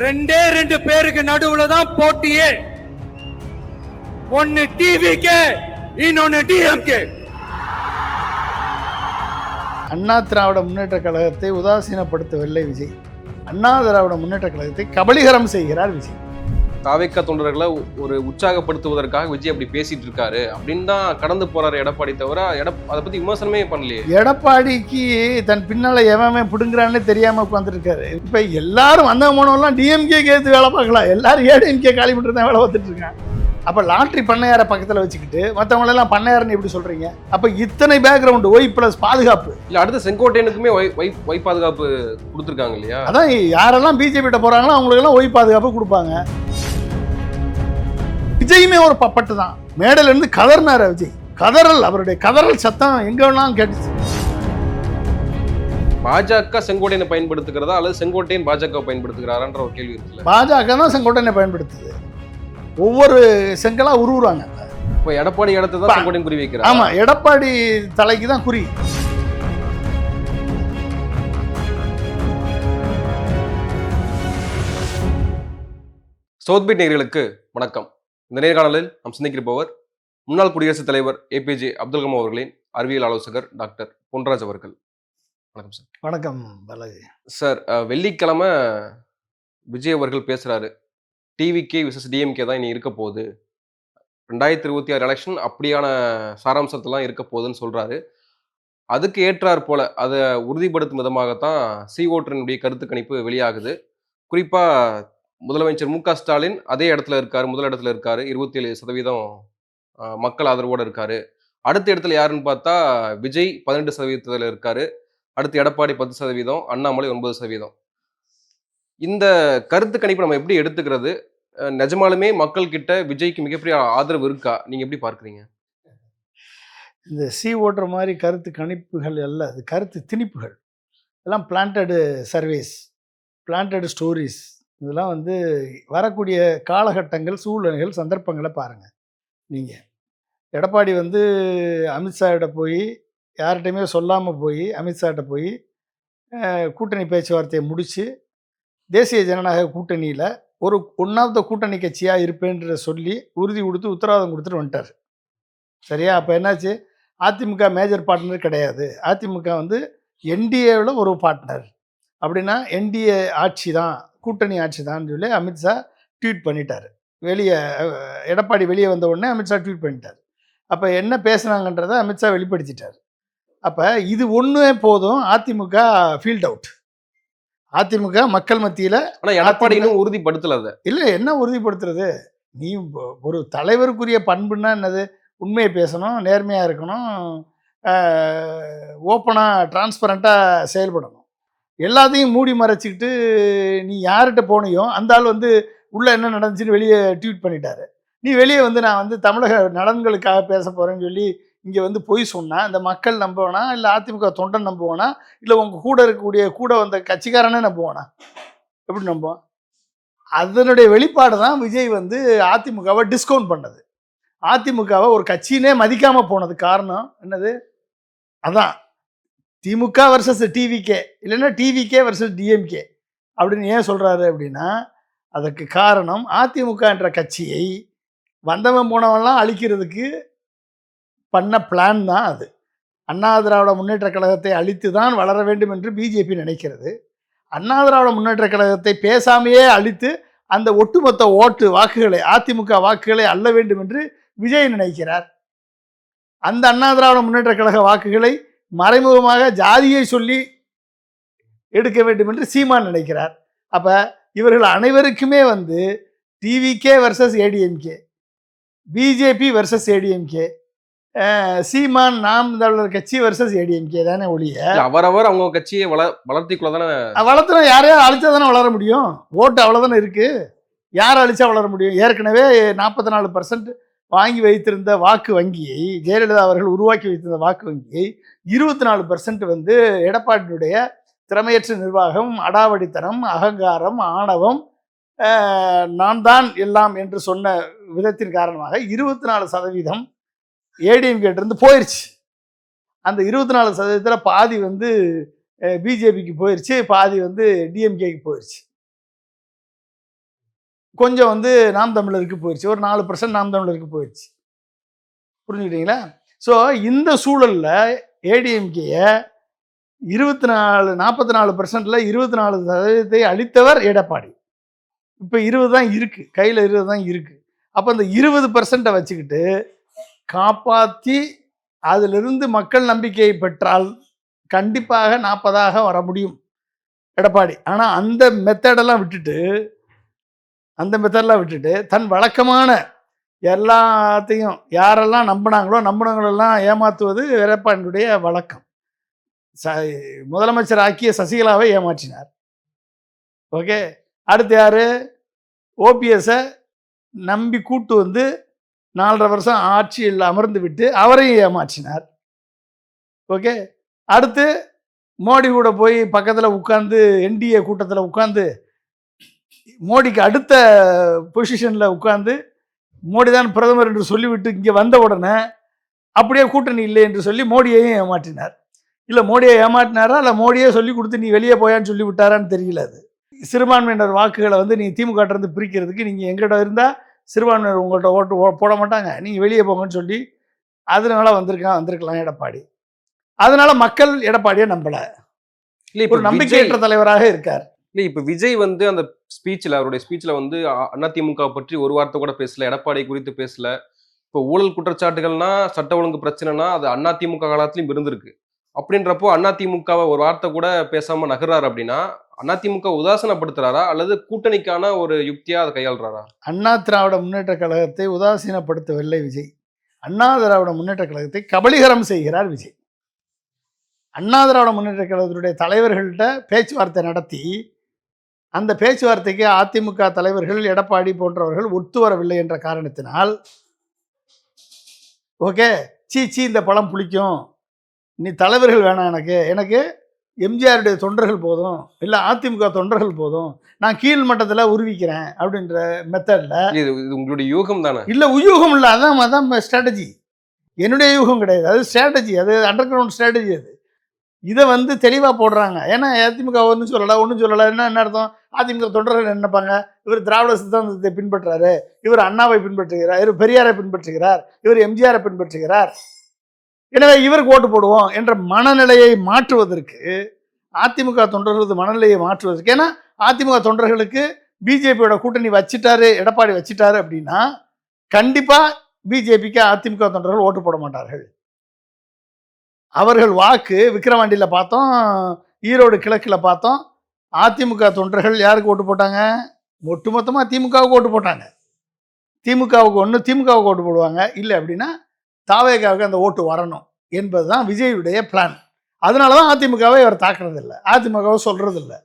ரெண்டே ரெண்டு பேருக்கு நடுவுல தான் போட்டியே. ஒன்னு டிவிகே, இன்னொன்னு டிஎம்கே. அண்ணா திராவிட முன்னேற்ற கழகத்தை உதாசீனப்படுத்தவில்லை விஜய். அண்ணா திராவிட முன்னேற்ற கழகத்தை கபலீகரம் செய்கிறார் விஜய். தாவேக்கா தொண்டர்களை ஒரு உற்சாகப்படுத்துவதற்காக விஜய் அப்படி பேசிட்டு இருக்காரு அப்படின்னு தான் கடந்து போறாரு எடப்பாடி. தவிர அதை பத்தி விமர்சனமே பண்ணலையே. எடப்பாடிக்கு தன் பின்னால எவன் பிடுங்குறான்னு தெரியாம உட்காந்துருக்காரு. இப்ப எல்லாரும் வந்த போனவெல்லாம் டிஎம்கே கேத்து வேலை பார்க்கலாம், எல்லாரும் ஏடிஎம்கே காலி பண்ணிட்டு தான் வேலை பார்த்துட்டு இருக்காங்க. அப்ப லாட்ரி பண்ணையார பக்கத்துல வச்சுக்கிட்டு மற்றவங்களெல்லாம் பண்ணையாரன்னு எப்படி சொல்றீங்க? அப்ப இத்தனை பேக்ரவுண்ட் ஒய் பிளஸ் பாதுகாப்பு இல்ல. அடுத்த செங்கோட்டையனுக்குமே ஒய் பாதுகாப்பு கொடுத்துருக்காங்க இல்லையா? அதான் யாரெல்லாம் பிஜேபி கிட்ட போறாங்களோ அவங்களுக்கு எல்லாம் ஒய் பாதுகாப்பு கொடுப்பாங்க. விஜயுமே ஒரு பப்பட்டு தான். மேடையில இருந்து கதறினார் விஜய். கதறல், அவருடைய கதறல் சத்தம் எங்க வேணாலும் கேட்டுச்சு. பாஜக செங்கோட்டையனை பயன்படுத்துகிறதா அல்லது செங்கோட்டையன் பாஜக பயன்படுத்துகிறாரான்ற ஒரு கேள்வி இருக்குல்ல. பாஜக தான் செங்கோட்டையனை பயன்படுத்துது. ஒவ்வொரு செங்கலா உருவுறாங்க. இப்போ எடப்பாடி இடத்தை தான் செங்கோட்டையன் குறி வைக்கிறார். ஆமா, எடப்பாடி தலைக்கு தான் குறி. சவுத்பீட் நேயர்களுக்கு வணக்கம். இந்த நேர்காணலில் நாம் சிந்திக்கிறப்பவர் முன்னாள் குடியரசுத் தலைவர் ஏபிஜே அப்துல் கலாம் அவர்களின் அறிவியல் ஆலோசகர் டாக்டர் பொன்ராஜ் அவர்கள். வணக்கம் சார். வணக்கம் பாலாஜி சார். வெள்ளிக்கிழமை விஜய் அவர்கள் பேசுறாரு, டிவிகே விசஸ் டிஎம்கே தான் இனி இருக்க போகுது, 2026 எலெக்ஷன் அப்படியான சாராம்சத்தெல்லாம் இருக்க போகுதுன்னு சொல்றாரு. அதுக்கு ஏற்றார் போல அதை உறுதிப்படுத்தும் விதமாகத்தான் ஓட்டரினுடைய கருத்து கணிப்பு வெளியாகுது. குறிப்பா முதலமைச்சர் மு.க. ஸ்டாலின் அதே இடத்துல இருக்காரு, முதல் இடத்துல இருக்காரு, 27% மக்கள் ஆதரவோடு இருக்காரு. அடுத்த இடத்துல யாருன்னு பார்த்தா விஜய் 18% இருக்காரு, அடுத்து எடப்பாடி 10%, அண்ணாமலை 9%. இந்த கருத்து கணிப்பு நம்ம எப்படி எடுத்துக்கிறது? நிஜமாலுமே மக்கள் கிட்ட விஜய்க்கு மிகப்பெரிய ஆதரவு இருக்கா? நீங்க எப்படி பார்க்குறீங்க? இந்த ஓட்டுற மாதிரி கருத்து கணிப்புகள் அல்ல, அது கருத்து திணிப்புகள். எல்லாம் பிளான்டடு சர்வேஸ், பிளான்டடு ஸ்டோரிஸ். இதெல்லாம் வந்து வரக்கூடிய காலகட்டங்கள், சூழ்நிலைகள், சந்தர்ப்பங்களை பாருங்கள். நீங்கள் எடப்பாடி வந்து அமித்ஷாவிட்ட போய் யார்கிட்டையுமே சொல்லாமல் போய் அமித்ஷாட்ட போய் கூட்டணி பேச்சுவார்த்தையை முடித்து தேசிய ஜனநாயக கூட்டணியில் ஒரு ஒன்றாவது கூட்டணி கட்சியாக இருப்பேன்ற சொல்லி உறுதி கொடுத்து உத்தரவாதம் கொடுத்துட்டு வந்துட்டார். சரியா? அப்போ என்னாச்சு? அதிமுக மேஜர் பார்ட்னர் கிடையாது, அதிமுக வந்து என்டிஏவில் ஒரு பார்ட்னர். அப்படின்னா என்டிஏ ஆட்சி தான், கூட்டணி ஆட்சி தான் சொல்லி அமித்ஷா ட்வீட் பண்ணிட்டார். வெளியே எடப்பாடி வெளியே வந்த உடனே அமித்ஷா ட்வீட் பண்ணிட்டார். அப்போ என்ன பேசுனாங்கன்றதை அமித்ஷா வெளிப்படுத்திட்டார். அப்போ இது ஒன்றே போதும் அதிமுக ஃபீல்ட் அவுட். அதிமுக மக்கள் மத்தியில். ஆனால் எடப்பாடி இன்னும் உறுதிப்படுத்தல. இல்லை, என்ன உறுதிப்படுத்துறது? நீ ஒரு தலைவருக்குரிய பண்புன்னா என்னது? உண்மையை பேசணும், நேர்மையாக இருக்கணும், ஓப்பனாக டிரான்ஸ்பரண்ட்டாக செயல்படணும். எல்லாத்தையும் மூடி மறைச்சிக்கிட்டு நீ யார்கிட்ட போனியோ அந்த ஆள் வந்து உள்ளே என்ன நடந்துச்சுன்னு வெளியே ட்வீட் பண்ணிட்டாரு. நீ வெளியே வந்து நான் வந்து தமிழக நலன்களுக்காக பேச போகிறேன்னு சொல்லி இங்கே வந்து பொய் சொன்னால் இந்த மக்கள் நம்புவானா, இல்லை அதிமுக தொண்டன் நம்புவானா, இல்லை உங்கள் கூட இருக்கக்கூடிய கூட வந்த கட்சிக்காரனே நம்புவானா? எப்படி நம்புவான்? அதனுடைய வெளிப்பாடு தான் விஜய் வந்து அதிமுகவை டிஸ்கவுண்ட் பண்ணது. அதிமுகவை ஒரு கட்சியினே மதிக்காமல் போனது காரணம் என்னது? அதான் திமுக வர்சஸ் டிவிகே, இல்லைன்னா டிவிகே வர்சஸ் டிஎம்கே அப்படின்னு ஏன் சொல்கிறாரு அப்படின்னா, அதற்கு காரணம் அதிமுக என்ற கட்சியை வந்தவன் போனவன்லாம் அழிக்கிறதுக்கு பண்ண பிளான் தான் அது. அண்ணா திராவிட முன்னேற்ற கழகத்தை அழித்து தான் வளர வேண்டும் என்று பிஜேபி நினைக்கிறது. அண்ணா திராவிட முன்னேற்ற கழகத்தை பேசாமையே அழித்து அந்த ஒட்டுமொத்த ஓட்டு வாக்குகளை, அதிமுக வாக்குகளை அள்ள வேண்டும் என்று விஜய் நினைக்கிறார். அந்த அண்ணா திராவிட முன்னேற்ற கழக வாக்குகளை மறைமுகமாக ஜாதியை சொல்லி எடுக்க வேண்டும் என்று சீமான் நினைக்கிறார். அப்போ இவர்கள் அனைவருக்குமே வந்து TVK versus ADMK, BJP versus ADMK, Seeman Naam Tamilar கட்சி வர்சஸ் ஏடிஎம்கே தானே ஒழிய அவரவர் அவங்க கட்சியை வளர்த்திக்குள்ள தானே வளர்த்துனா யாரையாவது அழிச்சா தானே வளர முடியும். ஓட்டு அவ்வளோதானே இருக்குது. யார் அழிச்சா வளர முடியும்? ஏற்கனவே 44% வாங்கி வைத்திருந்த வாக்கு வங்கியை, ஜெயலலிதா அவர்கள் உருவாக்கி வைத்திருந்த வாக்கு வங்கியை 24% வந்து எடப்பாடியுடைய திறமையற்ற நிர்வாகம், அடாவடித்தனம், அகங்காரம், ஆணவம், நான் தான் எல்லாம் என்று சொன்ன விதத்தின் காரணமாக 24% ஏடிஎம்கேட்டிருந்து போயிடுச்சு. அந்த 24% பாதி வந்து பிஜேபிக்கு போயிடுச்சு, பாதி வந்து டிஎம்கேக்கு போயிடுச்சு. கொஞ்சம் வந்து நாம் தமிழருக்கு போயிடுச்சு, ஒரு 4% நாம் தமிழருக்கு போயிடுச்சு. புரிஞ்சுக்கிட்டீங்களா? ஸோ இந்த சூழல்ல ஏடிஎம்கேயை 44% 24% அளித்தவர் எடப்பாடி. இப்போ 20 தான் இருக்கு, கையில் 20 தான் இருக்கு. அப்போ அந்த 20% வச்சுக்கிட்டு காப்பாற்றி அதிலிருந்து மக்கள் நம்பிக்கையை பெற்றால் கண்டிப்பாக 40ஆக வர முடியும் எடப்பாடி. ஆனால் அந்த மெத்தடெல்லாம் விட்டுட்டு தன் வழக்கமான எல்லாத்தையும் யாரெல்லாம் நம்பினவங்களெல்லாம் ஏமாற்றுவது எடப்பாடியுடைய வழக்கம். முதலமைச்சர் ஆக்கிய சசிகலாவை ஏமாற்றினார். ஓகே, அடுத்து யாரு? ஓபிஎஸ்ஸை நம்பி கூட்டு வந்து 4.5 வருஷம் ஆட்சியில் அமர்ந்து விட்டு அவரையும் ஏமாற்றினார். ஓகே, அடுத்து மோடி கூட போய் பக்கத்தில் உட்கார்ந்து என்டிஏ கூட்டத்தில் உட்கார்ந்து மோடிக்கு அடுத்த பொசிஷனில் உட்கார்ந்து மோடி தான் பிரதமர் என்று சொல்லிவிட்டு இங்கே வந்த உடனே அப்படியே கூட்டணி இல்லை என்று சொல்லி மோடியையும் ஏமாற்றினார். இல்லை மோடியை ஏமாற்றினாரா இல்லை மோடியே சொல்லி கொடுத்து நீ வெளியே போயான்னு சொல்லி விட்டாரான்னு தெரியல. அது சிறுபான்மையினர் வாக்குகளை வந்து நீங்கள் திமுக பிரிக்கிறதுக்கு நீங்கள் எங்கிட்ட இருந்தால் சிறுபான்மையினர் உங்கள்கிட்ட ஓட்டு போட மாட்டாங்க, நீங்கள் வெளியே போங்கன்னு சொல்லி அதனால வந்திருக்கலாம் எடப்பாடி. அதனால மக்கள் எடப்பாடியை நம்பலை, ஒரு நம்பிக்கையற்ற தலைவராக இருக்கார். இல்லை, இப்போ விஜய் வந்து அந்த ஸ்பீச்சில், அவருடைய ஸ்பீச்சில் வந்து அதிமுக பற்றி ஒரு வார்த்தை கூட பேசல, எடப்பாடி குறித்து பேசல. இப்போ ஊழல் குற்றச்சாட்டுகள்னா, சட்ட ஒழுங்கு பிரச்சனைனா அது அதிமுக காலத்திலையும் இருந்திருக்கு. அப்படின்றப்போ அதிமுகவை ஒரு வார்த்தை கூட பேசாம நகர்றாரு அப்படின்னா அதிமுக உதாசீனப்படுத்துறாரா அல்லது கூட்டணிக்கான ஒரு யுக்தியா அதை கையாளுறாரா? அண்ணா திராவிட முன்னேற்ற கழகத்தை உதாசீனப்படுத்தவில்லை விஜய். அண்ணா திராவிட முன்னேற்ற கழகத்தை கபலீகரம் செய்கிறார் விஜய். அண்ணா திராவிட முன்னேற்ற கழகத்தினுடைய தலைவர்கள்ட்ட பேச்சுவார்த்தை நடத்தி அந்த பேச்சுவார்த்தைக்கு அதிமுக தலைவர்கள் எடப்பாடி போன்றவர்கள் ஒத்து வரவில்லை என்ற காரணத்தினால், ஓகே சீச்சி இந்த பழம் புளிக்கும், நீ தலைவர்கள் வேணாம், எனக்கு எம்ஜிஆருடைய தொண்டர்கள் போதும், இல்லை அதிமுக தொண்டர்கள் போதும், நான் கீழ் மட்டத்தில் உருவிக்கிறேன் அப்படின்ற மெத்தடில். இது உங்களுடைய யூகம் தானே? இல்லை யூகம் இல்லை, அதான் ஸ்ட்ராட்டஜி. என்னுடைய யூகம் கிடையாது, அது ஸ்ட்ராட்டஜி, அது அண்டர் கிரவுண்ட் ஸ்ட்ராட்டஜி. அது இதை வந்து தெளிவாக போடுறாங்க. ஏன்னா அதிமுக ஒன்றும் சொல்லலை. என்ன அர்த்தம்? அதிமுக தொண்டர்கள் நினைப்பாங்க, இவர் திராவிட சித்தாந்தத்தை பின்பற்றாரு, இவர் அண்ணாவை பின்பற்றுகிறார், இவர் பெரியாரை பின்பற்றுகிறார், இவர் எம்ஜிஆரை பின்பற்றுகிறார், எனவே இவருக்கு ஓட்டு போடுவோம் என்ற மனநிலையை மாற்றுவதற்கு, அதிமுக தொண்டர்களது மனநிலையை மாற்றுவதற்கு. ஏன்னா அதிமுக தொண்டர்களுக்கு பிஜேபியோட கூட்டணி வச்சுட்டாரு, எடப்பாடி வச்சுட்டாரு அப்படின்னா கண்டிப்பாக பிஜேபிக்கு அதிமுக தொண்டர்கள் ஓட்டு போட மாட்டார்கள். அவர்கள் வாக்கு விக்கிரவாண்டியில் பார்த்தோம், ஈரோடு கிழக்கில் பார்த்தோம், அதிமுக தொண்டர்கள் யாருக்கு ஓட்டு போட்டாங்க? ஒட்டுமொத்தமாக திமுகவுக்கு ஓட்டு போட்டாங்க. திமுகவுக்கு ஓட்டு போடுவாங்க, இல்லை அப்படின்னா தாவேகாவுக்கு அந்த ஓட்டு வரணும் என்பது தான் விஜயுடைய பிளான். அதனால தான் அதிமுகவை அவர் தாக்குறதில்லை, அதிமுகவை சொல்கிறதில்லை.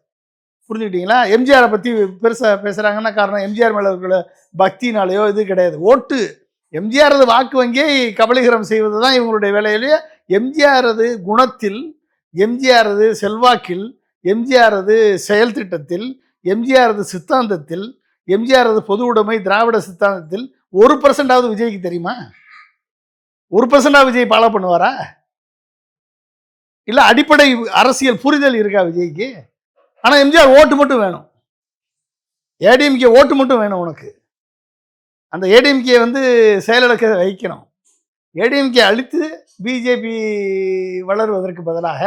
புரிஞ்சுக்கிட்டீங்களா? எம்ஜிஆரை பற்றி பெருசாக பேசுகிறாங்கன்னா காரணம் எம்ஜிஆர் மேலே இருக்கிற பக்தினாலேயோ இது கிடையாது. ஓட்டு எம்ஜிஆரது வாக்கு வங்கியை கபலீகரம் செய்வது தான் இவங்களுடைய வேலையிலேயே. எம்ஜிஆரது குணத்தில், எம்ஜிஆரது செல்வாக்கில், எம்ஜிஆரது செயல் திட்டத்தில், எம்ஜிஆரது சித்தாந்தத்தில், எம்ஜிஆரது பொது உடைமை திராவிட சித்தாந்தத்தில் 1% விஜய்க்கு தெரியுமா? 1% விஜய் ஃபாலோ பண்ணுவாரா? இல்லை அடிப்படை அரசியல் புரிதல் இருக்கா விஜய்க்கு? ஆனால் எம்ஜிஆர் ஓட்டு மட்டும் வேணும், ஏடிஎம்கே ஓட்டு மட்டும் வேணும் உனக்கு. அந்த ஏடிஎம்கே வந்து செயலிழக்க வைக்கணும். ஏடிஎம்கே அழித்து பிஜேபி வளருவதற்கு பதிலாக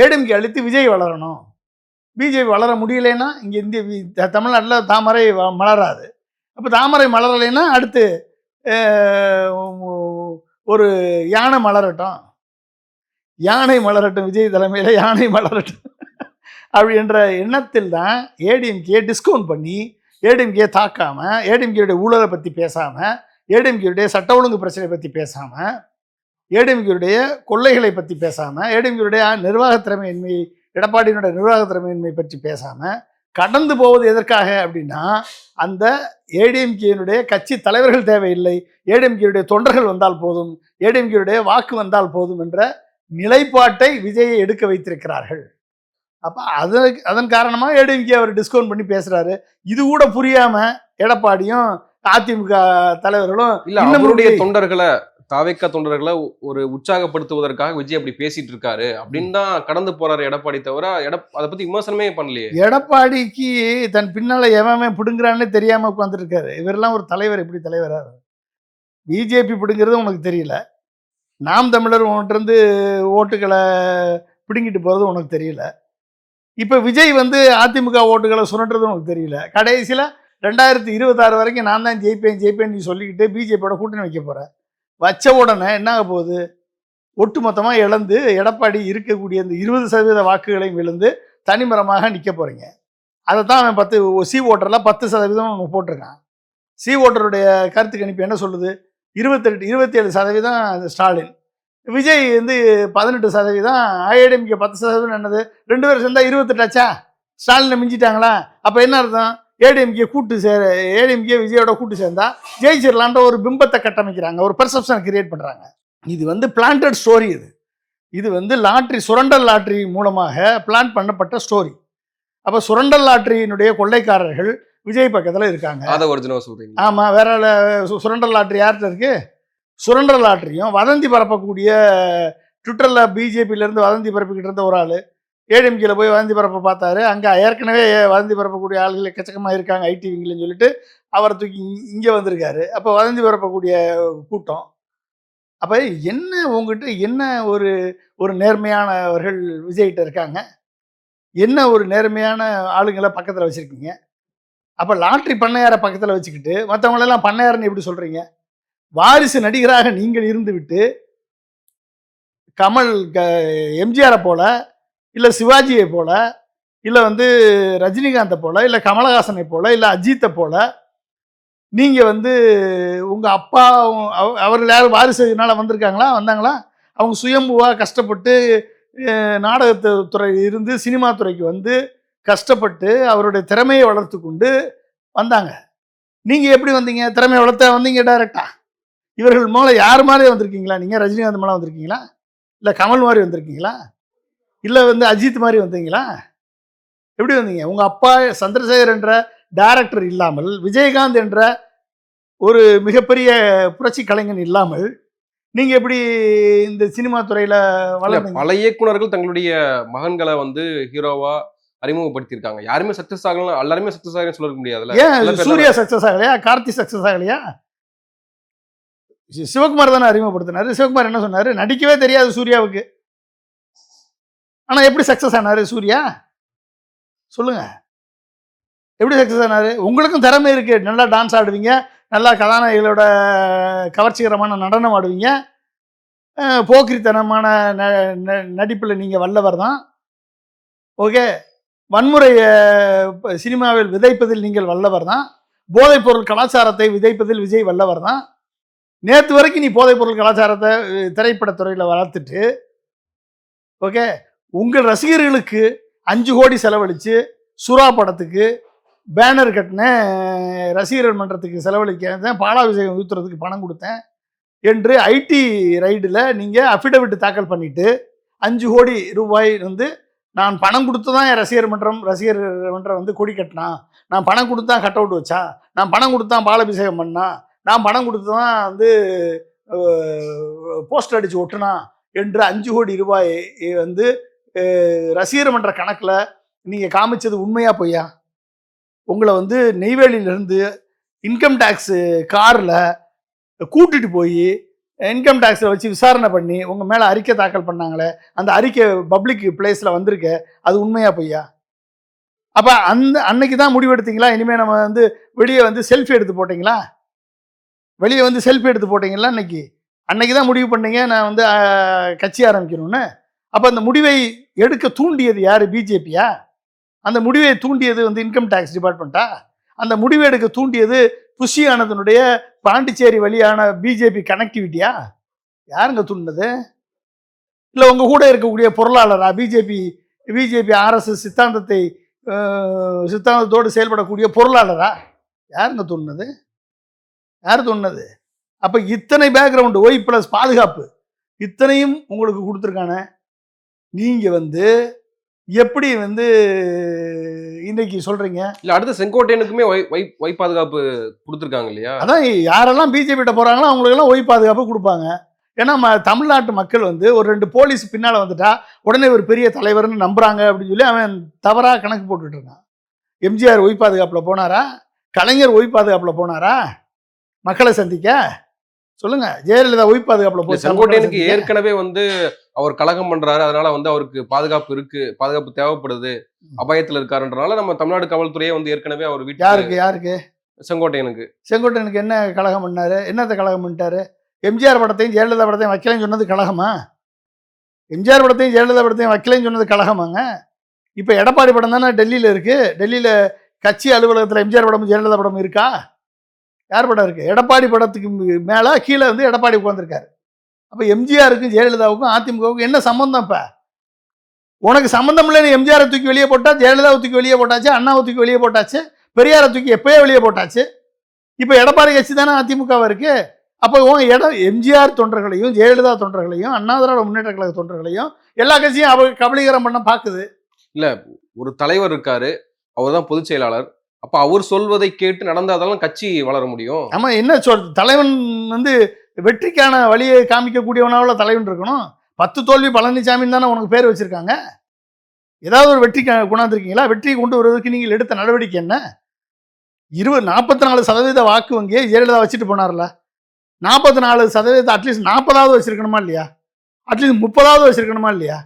ஏடிஎம்கே அழித்து விஜய் வளரணும். பிஜேபி வளர முடியலைன்னா இங்கே தமிழ்நாட்டில் தாமரை மலராது. அப்போ தாமரை மலரலைன்னா அடுத்து ஒரு யானை மலரட்டும், விஜய் தலைமையில் யானை மலரட்டும் அப்படின்ற எண்ணத்தில் தான் ஏடிஎம்கே டிஸ்கவுண்ட் பண்ணி, ஏடிஎம்கே தாக்காமல், ஏடிஎம்கேடைய ஊழலை பற்றி பேசாமல், ஏடிஎம்கேடைய சட்ட ஒழுங்கு பிரச்சனை பற்றி பேசாமல், ஏடிஎம்கேடைய கொள்ளைகளை பற்றி பேசாமல், ஏடிஎம்கேடைய நிர்வாகத்திறமையின்மை, எடப்பாடியினுடைய நிர்வாகத்திறமையின்மை பற்றி பேசாமல் கடந்து போவது எதற்காக அப்படின்னா, அந்த ஏடிஎம்கேனுடைய கட்சி தலைவர்கள் தேவையில்லை, ஏடிஎம்கேயுடைய தொண்டர்கள் வந்தால் போதும், ஏடிஎம்கேயுடைய வாக்கு வந்தால் போதும் என்ற நிலைப்பாட்டை விஜயை எடுக்க வைத்திருக்கிறார்கள். அப்போ அதன் காரணமாக ஏடிஎம்கே அவர் டிஸ்கவுண்ட் பண்ணி பேசுகிறாரு. இது கூட புரியாமல் எடப்பாடியும் அதிமுக தலைவர்களும் இல்ல அவருடைய தொண்டர்களை தாவேக்கா தொண்டர்களை ஒரு உற்சாகப்படுத்துவதற்காக விஜய் அப்படி பேசிட்டு இருக்காரு அப்படின்னு தான் கடந்து போறாரு எடப்பாடி, தவிர அதை பத்தி விமர்சனமே பண்ணலையே. எடப்பாடிக்கு தன் பின்னால எவன் பிடுங்குறான்னு தெரியாம உட்காந்துருக்காரு. இவரெல்லாம் ஒரு தலைவர் எப்படி தலைவரா? பிஜேபி பிடுங்கிறது உனக்கு தெரியல, நாம் தமிழர் உன்கிட்ட இருந்து ஓட்டுகளை பிடுங்கிட்டு போறது உனக்கு தெரியல. இப்ப விஜய் வந்து அதிமுக ஓட்டுகளை சுரண்டுறது உனக்கு தெரியல. கடைசியில 2026 வரைக்கும் நான் தான் ஜெயிப்பேன் நீ சொல்லிக்கிட்டு பிஜேபியோட கூட்டணி வைக்க போற. வச்ச உடனே என்ன ஆக போகுது? ஒட்டுமொத்தமா இழந்து எடப்பாடி இருக்கக்கூடிய இந்த 20% வாக்குகளையும் விழுந்து தனிமரமாக நிக்க போறீங்க. அதை தான் அவன் 10 சி ஓட்டர்ல 10% போட்டிருக்கான். சி ஓட்டருடைய கருத்து கணிப்பு என்ன சொல்லுது? 27% ஸ்டாலின், விஜய் வந்து 18%, ஏடிஎம்கே 10%. என்னது 2 பேரும் சேர்ந்தா 28 ஸ்டாலினை மிஞ்சிட்டாங்களா? அப்ப என்ன அர்த்தம்? ஏடிஎம்கே விஜயோட கூட்டு சேர்ந்தா ஜெயிச்சிடலான்ற ஒரு பிம்பத்தை கட்டமைக்கிறாங்க, ஒரு பெர்செப்ஷனை கிரியேட் பண்றாங்க. இது வந்து பிளான்டட் ஸ்டோரி. இது வந்து லாட்ரி, சுரண்டல் லாட்ரி மூலமாக பிளான் பண்ணப்பட்ட ஸ்டோரி. அப்ப சுரண்டல் லாட்ரியினுடைய கொள்ளைக்காரர்கள் விஜய் பக்கத்துல இருக்காங்க. ஆமா, வேற சுரண்டல் லாட்ரி யார்கிட்ட இருக்கு? சுரண்டல் லாட்ரியும் வதந்தி பரப்பக்கூடிய ட்விட்டர்ல பிஜேபியில இருந்து வதந்தி பரப்பிக்கிட்டு இருந்த ஒரு ஆளு ஏடிஎம்கேல போய் வதந்தி பரப்ப பார்த்தாரு. அங்கே ஏற்கனவே வதந்தி பரப்பக்கூடிய ஆளுகள் எக்கச்சக்கமாக இருக்காங்க ஐடி விங்கிலன்னு சொல்லிட்டு அவரை தூக்கி இங்கே வந்திருக்காரு. அப்போ வதந்தி பரப்பக்கூடிய கூட்டம். அப்போ என்ன உங்ககிட்ட என்ன ஒரு நேர்மையானவர்கள் விஜய்கிட்ட இருக்காங்க? என்ன ஒரு நேர்மையான ஆளுங்களை பக்கத்தில் வச்சுருக்கீங்க? அப்போ லாட்ரி பண்ணையாரை பக்கத்தில் வச்சுக்கிட்டு மற்றவங்களெல்லாம் பண்ணையாருன்னு எப்படி சொல்கிறீங்க? வாரிசு நடிகராக நீங்கள் இருந்து விட்டு கமல் எம்ஜிஆரை போல, இல்லை சிவாஜியை போல, இல்லை வந்து ரஜினிகாந்தை போல, இல்லை கமலஹாசனை போல, இல்லை அஜித்தை போல நீங்கள் வந்து உங்கள் அப்பா அவர்கள் யாரும் வாரிசுனால வந்தாங்களா? அவங்க சுயம்புவாக கஷ்டப்பட்டு நாடகத்துறை இருந்து சினிமா துறைக்கு வந்து கஷ்டப்பட்டு அவருடைய திறமையை வளர்த்து கொண்டு வந்தாங்க. நீங்கள் எப்படி வந்தீங்க? திறமையை வளர்த்த வந்தீங்க டைரக்டா. இவர்கள் மூலம் யார் மாதிரி வந்திருக்கீங்களா? நீங்கள் ரஜினிகாந்த் மூலம் வந்திருக்கீங்களா? இல்லை கமல் மாதிரி வந்திருக்கீங்களா? இல்லை வந்து அஜித் மாதிரி வந்தீங்களா? எப்படி வந்தீங்க? உங்கள் அப்பா சந்திரசேகர் என்ற டைரக்டர் இல்லாமல், விஜயகாந்த் என்ற ஒரு மிகப்பெரிய புரட்சி கலைஞன் இல்லாமல் நீங்கள் எப்படி இந்த சினிமா துறையில் வளர்ந்தீங்க? பல இயக்குனர்கள் தங்களுடைய மகன்களை வந்து ஹீரோவா அறிமுகப்படுத்தியிருக்காங்க. யாருமே சக்சஸ் ஆகலாம், எல்லாருமே சக்சஸ் ஆகலன்னு சொல்ல முடியாதுல்ல. ஏன் சூர்யா சக்சஸ் ஆகலையா? கார்த்தி சக்சஸ் ஆகலையா? சிவகுமார் தானே அறிமுகப்படுத்தினாரு. சிவகுமார் என்ன சொன்னாரு? நடிக்கவே தெரியாது சூர்யாவுக்கு. ஆனா எப்படி சக்சஸ் ஆனாரு சூர்யா? சொல்லுங்க, எப்படி சக்சஸ் ஆனாரு? உங்களுக்கும் திறமை இருக்கு, நல்லா டான்ஸ் ஆடுவீங்க, நல்லா கதாநாயகிகளோட கவர்ச்சிகரமான நடனம் ஆடுவீங்க, போக்கிரித்தனமான நடிப்பில் நீங்கள் வல்லவர் தான். ஓகே, வன்முறையை சினிமாவில் விதைப்பதில் நீங்கள் வல்லவர் தான். போதைப்பொருள் கலாச்சாரத்தை விதைப்பதில் விஜய் வல்லவர் தான். நேற்று வரைக்கும் நீ போதைப்பொருள் கலாச்சாரத்தை திரைப்படத்துறையில் வளர்த்துட்டு, ஓகே, உங்கள் ரசிகர்களுக்கு 5 கோடி செலவழித்து சுறா படத்துக்கு பேனர் கட்டினேன், ரசிகர்கள் மன்றத்துக்கு செலவழிக்கிறேன், பாலாபிஷேகம் ஊற்றுறதுக்கு பணம் கொடுத்தேன் என்று ஐடி ரைடில் நீங்கள் அஃபிடவிட் தாக்கல் பண்ணிவிட்டு 5 கோடி ரூபாய் வந்து நான் பணம் கொடுத்து தான் என் ரசிகர் மன்றம் வந்து கொடி கட்டினான், நான் பணம் கொடுத்து தான் கட் அவுட் வச்சான், நான் பணம் கொடுத்து தான் பாலாபிஷேகம் பண்ணான், நான் பணம் கொடுத்து தான் வந்து போஸ்டர் அடித்து ஒட்டுனான் என்று 5 கோடி ரூபாய் வந்து ரசிகர் மன்ற கணக்கில் நீங்கள் காமிச்சது உண்மையா பொய்யா? உங்களை வந்து நெய்வேலியிலேருந்து இன்கம் டேக்ஸு காரில் கூட்டிட்டு போய் இன்கம் டேக்ஸில் வச்சு விசாரணை பண்ணி உங்கள் மேலே அறிக்கை தாக்கல் பண்ணாங்களே, அந்த அறிக்கை பப்ளிக் பிளேஸில் வந்திருக்க, அது உண்மையா பொய்யா? அப்போ அன்னைக்கு தான் முடிவெடுத்தீங்களா? இனிமேல் நம்ம வந்து வெளியே வந்து செல்ஃபி எடுத்து போட்டிங்களா? வெளியே வந்து செல்ஃபி எடுத்து போட்டிங்களா? அன்னைக்கு தான் முடிவு பண்ணீங்க நான் வந்து கட்சி ஆரம்பிக்கணும்னு. அப்போ அந்த முடிவை எடுக்க தூண்டியது யார்? பிஜேபியா? அந்த முடிவை தூண்டியது வந்து இன்கம் டேக்ஸ் டிபார்ட்மெண்ட்டா? அந்த முடிவை எடுக்க தூண்டியது புஷி ஆனதனுடைய பாண்டிச்சேரி வழியான பிஜேபி கனெக்டிவிட்டியா? யாருங்க தூண்டினது? இல்லை உங்கள் கூட இருக்கக்கூடிய பொருளாளரா? பிஜேபி ஆர்எஸ்எஸ் சித்தாந்தத்தோடு செயல்படக்கூடிய பொருளாளரா? யாருங்க தூண்டினது? யார் தூண்டினது? அப்போ இத்தனை பேக்ரவுண்டு, ஒய் ப்ளஸ் பாதுகாப்பு, இத்தனையும் உங்களுக்கு கொடுத்துருக்கானே. நீங்கள் வந்து எப்படி வந்து இன்னைக்கு சொல்றீங்க? இல்ல அடுத்து செங்கோட்டையனுக்குமே வை பாதுகாப்பு கொடுத்துருக்காங்க இல்லையா? அதான் யாரெல்லாம் பிஜேபி கிட்ட போறாங்களோ அவங்களுக்கெல்லாம் ஓய் பாதுகாப்பு கொடுப்பாங்க. ஏன்னா தமிழ்நாட்டு மக்கள் வந்து ஒரு 2 போலீஸ் பின்னால வந்துட்டா உடனே ஒரு பெரிய தலைவர்னு நம்புறாங்க அப்படின்னு சொல்லி அவன் தவறா கணக்கு போட்டுட்டு இருக்கான். எம்ஜிஆர் ஓய் பாதுகாப்புல போனாரா? கலைஞர் ஓய் பாதுகாப்புல போனாரா மக்களை சந்திக்க? சொல்லுங்க. ஜெயலலிதா ஓய் பாதுகாப்புல போய் செங்கோட்டையனுக்கு ஏற்கனவே வந்து அவர் கலகம் பண்றாரு, அதனால வந்து அவருக்கு பாதுகாப்பு இருக்கு, பாதுகாப்பு தேவைப்படுது, அபாயத்துல இருக்காருன்றனால நம்ம தமிழ்நாடு காவல்துறையே வந்து ஏற்கனவே அவர் வீட்டு யாருக்கு செங்கோட்டையனுக்கு என்ன கலகம் பண்ணாரு? என்னத்த கலகம் பண்ணிட்டாரு? எம்ஜிஆர் படத்தையும் ஜெயலலிதா படத்தையும் வைக்கலன்னு சொன்னது கலகமா? எம்ஜிஆர் படத்தையும் ஜெயலலிதா படத்தையும் வைக்கலன்னு சொன்னது கலகமாங்க? இப்போ எடப்பாடி படம் தானே டெல்லியில் இருக்கு. டெல்லியில் கட்சி அலுவலகத்தில் எம்ஜிஆர் படம் ஜெயலலிதா படம் இருக்கா? யார் படம் இருக்கு? எடப்பாடி படத்துக்கு மேலே கீழே வந்து எடப்பாடி உட்காந்துருக்காரு. அப்போ எம்ஜிஆருக்கும் ஜெயலலிதாவுக்கும் அதிமுகவுக்கும் என்ன சம்பந்தம்? இப்போ உனக்கு சம்பந்தம் இல்லைன்னு எம்ஜிஆரை தூக்கி வெளியே போட்டா, ஜெயலலிதாவை தூக்கி வெளியே போட்டாச்சு, அண்ணாவை தூக்கி வெளியே போட்டாச்சு, பெரியாரை தூக்கி எப்பயே வெளியே போட்டாச்சு. இப்போ எடப்பாடி கட்சி தானே அதிமுகவா இருக்கு. அப்போ எம்ஜிஆர் தொண்டர்களையும் ஜெயலலிதா தொண்டர்களையும் அண்ணா திராவிட முன்னேற்ற கழக தொண்டர்களையும் எல்லா கட்சியும் அவர் கபலீகரம் பண்ண பார்க்குது. இல்ல ஒரு தலைவர் இருக்காரு, அவர் தான் பொதுச் செயலாளர். அப்ப அவர் சொல்வதை கேட்டு நடந்தாதான் கட்சி வளர முடியும். ஆமா, என்ன தலைவன் வந்து வெற்றிக்கான வழியை காமிக்கக்கூடியவனால தலைவன் இருக்கணும். 10 தோல்வி பழனிசாமின்னு தானே உனக்கு பேர் வச்சிருக்காங்க. ஏதாவது ஒரு வெற்றி கொண்டாந்துருக்கீங்களா? வெற்றியை கொண்டு வருவதற்கு நீங்கள் எடுத்த நடவடிக்கை என்ன? 44% வாக்கு வங்கியை ஜெயலலிதா வச்சுட்டு போனார்ல. 44% அட்லீஸ்ட் 40வது வச்சிருக்கணுமா இல்லையா? அட்லீஸ்ட் 30வது வச்சிருக்கணுமா இல்லையா?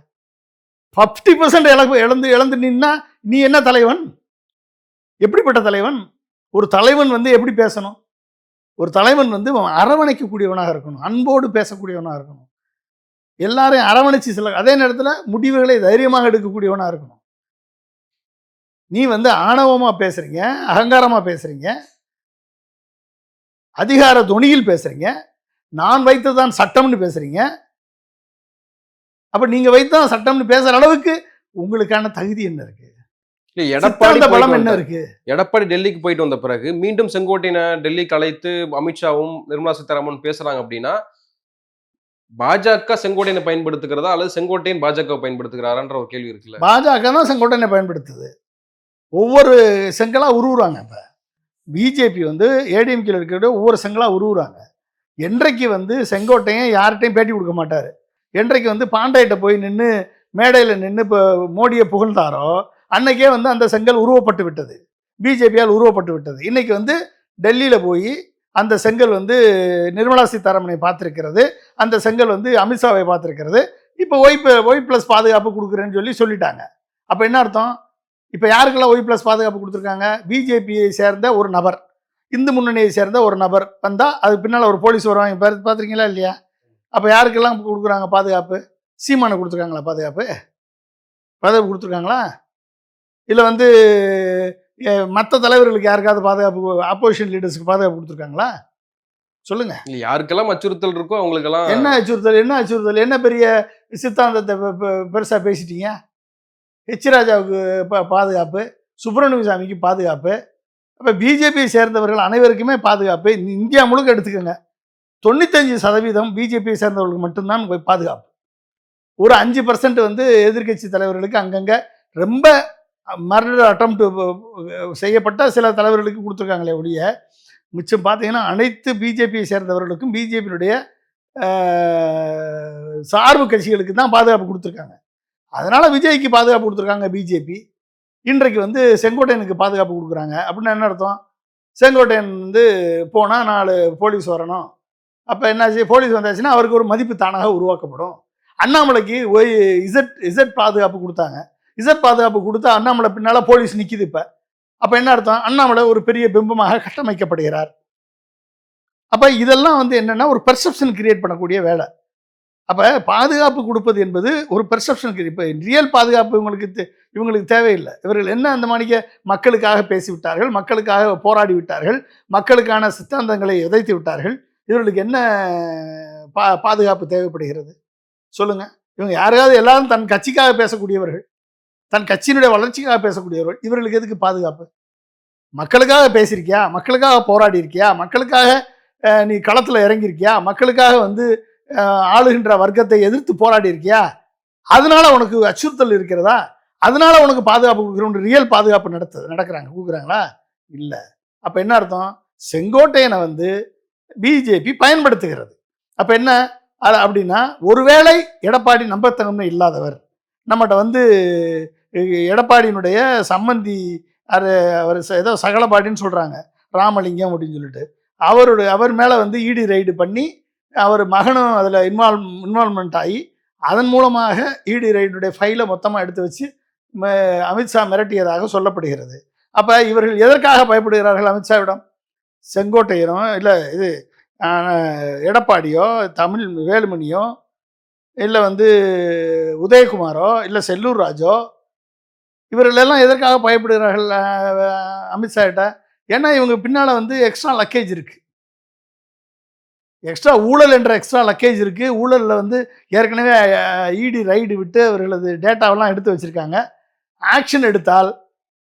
50% இழந்து நின்னா நீ என்ன தலைவன்? எப்படிப்பட்ட தலைவன்? ஒரு தலைவன் வந்து எப்படி பேசணும்? ஒரு தலைவன் வந்து அரவணைக்கக்கூடியவனாக இருக்கணும், அன்போடு பேசக்கூடியவனாக இருக்கணும், எல்லாரையும் அரவணைச்சு சில, அதே நேரத்தில் முடிவுகளை தைரியமாக எடுக்கக்கூடியவனாக இருக்கணும். நீ வந்து ஆணவமா பேசுறீங்க, அகங்காரமா பேசுறீங்க, அதிகார துணியில் பேசுறீங்க, நான் வைத்ததான் சட்டம்னு பேசுறீங்க. அப்ப நீங்க வைத்ததான் சட்டம்னு பேசுற அளவுக்கு உங்களுக்கான தகுதி என்ன இருக்கு? எடப்பாடி பலம் என்ன இருக்கு? எடப்பாடி டெல்லிக்கு போயிட்டு வந்த பிறகு மீண்டும் செங்கோட்டையனை டெல்லிக்கு அழைத்து அமித்ஷாவும் நிர்மலா சீதாராமன் பேசுறாங்க அப்படின்னா, பாஜக செங்கோட்டையனை பயன்படுத்துகிறதா அல்லது செங்கோட்டையன் பாஜக பயன்படுத்துகிறாரான்ற ஒரு கேள்வி இருக்குல்ல. பாஜக தான் செங்கோட்டையனை பயன்படுத்துது. ஒவ்வொரு செங்கலா உருவுறாங்க. இப்ப பிஜேபி வந்து ஏடிஎம்கேல இருக்கிற ஒவ்வொரு செங்கலா உருவுறாங்க. என்றைக்கு வந்து செங்கோட்டையன் யார்கிட்டையும் பேட்டி கொடுக்க மாட்டாரு, என்றைக்கு வந்து பாண்டையிட்ட போய் நின்று மேடையில் நின்று இப்போ மோடியை புகழ்ந்தாரோ அன்னைக்கே வந்து அந்த செங்கல் உருவப்பட்டு விட்டது, பிஜேபியால் உருவப்பட்டு விட்டது. இன்னைக்கு வந்து டெல்லியில் போய் அந்த செங்கல் வந்து நிர்மலா சீதாராமனை பார்த்துருக்கிறது, அந்த செங்கல் வந்து அமித்ஷாவை பார்த்துருக்கிறது. இப்போ ஒய் ப்ளஸ் பாதுகாப்பு கொடுக்குறேன்னு சொல்லிட்டாங்க. அப்போ என்ன அர்த்தம்? இப்போ யாருக்கெல்லாம் ஒய் ப்ளஸ் பாதுகாப்பு கொடுத்துருக்காங்க? பிஜேபியை சேர்ந்த ஒரு நபர், இந்து முன்னணியை சேர்ந்த ஒரு நபர் வந்தால் அதுக்கு பின்னால் ஒரு போலீஸ் வருவாங்க. பார்த்துருக்கீங்களா இல்லையா? அப்போ யாருக்கெல்லாம் கொடுக்குறாங்க பாதுகாப்பு? சீமானை கொடுத்துருக்காங்களா பாதுகாப்பு கொடுத்துருக்காங்களா? இல்லை வந்து மற்ற தலைவர்களுக்கு யாருக்காவது பாதுகாப்பு, ஆப்போசிஷன் லீடர்ஸ்க்கு பாதுகாப்பு கொடுத்துருக்காங்களா? சொல்லுங்க. யாருக்கெல்லாம் அச்சுறுத்தல் இருக்கோ அவங்களுக்கெல்லாம் என்ன அச்சுறுத்தல்? என்ன பெரிய சித்தாந்தத்தை பெருசாக பேசிட்டீங்க? ஹெச் ராஜாவுக்கு பாதுகாப்பு, சுப்பிரமணிய சாமிக்கு பாதுகாப்பு. அப்போ பிஜேபியை சேர்ந்தவர்கள் அனைவருக்குமே பாதுகாப்பு. இந்தியா முழுக்க எடுத்துக்கோங்க, 95% பிஜேபியை சேர்ந்தவர்களுக்கு மட்டும்தான் பாதுகாப்பு. ஒரு 5% வந்து எதிர்கட்சி தலைவர்களுக்கு அங்கங்கே ரொம்ப மர்டர் அட்டெம்ப்ட் செய்யப்பட்ட சில தலைவர்களுக்கு கொடுத்துருக்காங்களே ஒழிய, மிச்சம் பார்த்தீங்கன்னா அனைத்து பிஜேபியை சேர்ந்தவர்களுக்கும் பிஜேபியினுடைய சார்பு கட்சிகளுக்கு தான் பாதுகாப்பு கொடுத்துருக்காங்க. அதனால் விஜய்க்கு பாதுகாப்பு கொடுத்துருக்காங்க பிஜேபி. இன்றைக்கு வந்து செங்கோட்டையனுக்கு பாதுகாப்பு கொடுக்குறாங்க. அப்படின்னா என்ன அர்த்தம்? செங்கோட்டையன் வந்து போனால் 4 போலீஸ் வரணும். அப்போ என்னாச்சு? போலீஸ் வந்தாச்சுன்னா அவருக்கு ஒரு மதிப்பு தானாக உருவாக்கப்படும். அண்ணாமலைக்கு இசட் பாதுகாப்பு கொடுத்தாங்க. இசட் பாதுகாப்பு கொடுத்தா அண்ணாமலை பின்னால் போலீஸ் நிற்கிது. அப்போ என்ன அர்த்தம்? அண்ணாமலை ஒரு பெரிய பிம்பமாக கட்டமைக்கப்படுகிறார். அப்போ இதெல்லாம் வந்து என்னென்னா ஒரு பெர்செப்ஷன் கிரியேட் பண்ணக்கூடிய வேலை. அப்போ பாதுகாப்பு கொடுப்பது என்பது ஒரு பெர்செப்ஷன். இப்போ ரியல் பாதுகாப்பு இவங்களுக்கு தேவையில்லை. இவர்கள் என்ன அந்த மாணிக்க மக்களுக்காக பேசிவிட்டார்கள், மக்களுக்காக போராடி விட்டார்கள், மக்களுக்கான சித்தாந்தங்களை உதைத்து விட்டார்கள். இவர்களுக்கு என்ன பாதுகாப்பு தேவைப்படுகிறது சொல்லுங்க? இவங்க யாரையாவது எல்லாரும் தன் கட்சிக்காக பேசக்கூடியவர்கள், தன் கட்சியினுடைய வளர்ச்சிக்காக பேசக்கூடியவர்கள். இவர்களுக்கு எதுக்கு பாதுகாப்பு? மக்களுக்காக பேசியிருக்கியா? மக்களுக்காக போராடி இருக்கியா? மக்களுக்காக நீ களத்தில் இறங்கியிருக்கியா? மக்களுக்காக வந்து ஆளுகின்ற வர்க்கத்தை எதிர்த்து போராடி இருக்கியா? அதனால உனக்கு அச்சுறுத்தல் இருக்கிறதா? அதனால உனக்கு பாதுகாப்பு கொடுக்குறோம், ரியல் பாதுகாப்பு கொடுக்குறாங்களா? இல்லை. அப்போ என்ன அர்த்தம்? செங்கோட்டையனை வந்து பிஜேபி பயன்படுத்துகிறது. அப்போ என்ன அப்படின்னா, ஒருவேளை எடப்பாடி நம்பத்தகமை இல்லாதவர், நம்மகிட்ட வந்து எடப்பாடியினுடைய சம்மந்தி அவர் ஏதோ சகலபாடின்னு சொல்கிறாங்க, ராமலிங்கம் அப்படின்னு சொல்லிட்டு, அவர் மேலே வந்து இடி ரைடு பண்ணி அவர் மகனும் அதில் இன்வால்மெண்ட் ஆகி அதன் மூலமாக இடி ரைடுடைய ஃபைலை மொத்தமாக எடுத்து வச்சு அமித்ஷா மிரட்டியதாக சொல்லப்படுகிறது. அப்போ இவர்கள் எதற்காக பயப்படுகிறார்கள் அமித்ஷாவிடம்? செங்கோட்டையனோ இல்லை இது எடப்பாடியோ வேலுமணியோ இல்லை வந்து உதயகுமாரோ இல்லை செல்லூர் ராஜோ இவர்களெல்லாம் எதற்காக பயப்படுகிறார்கள் அமித்ஷா கிட்ட? ஏன்னா இவங்க பின்னால் வந்து எக்ஸ்ட்ரா லக்கேஜ் இருக்குது, ஊழல் என்ற எக்ஸ்ட்ரா லக்கேஜ் இருக்குது. ஊழலில் வந்து ஏற்கனவே இடி ரைடு விட்டு அவர்களது டேட்டாவெல்லாம் எடுத்து வச்சுருக்காங்க. ஆக்ஷன் எடுத்தால்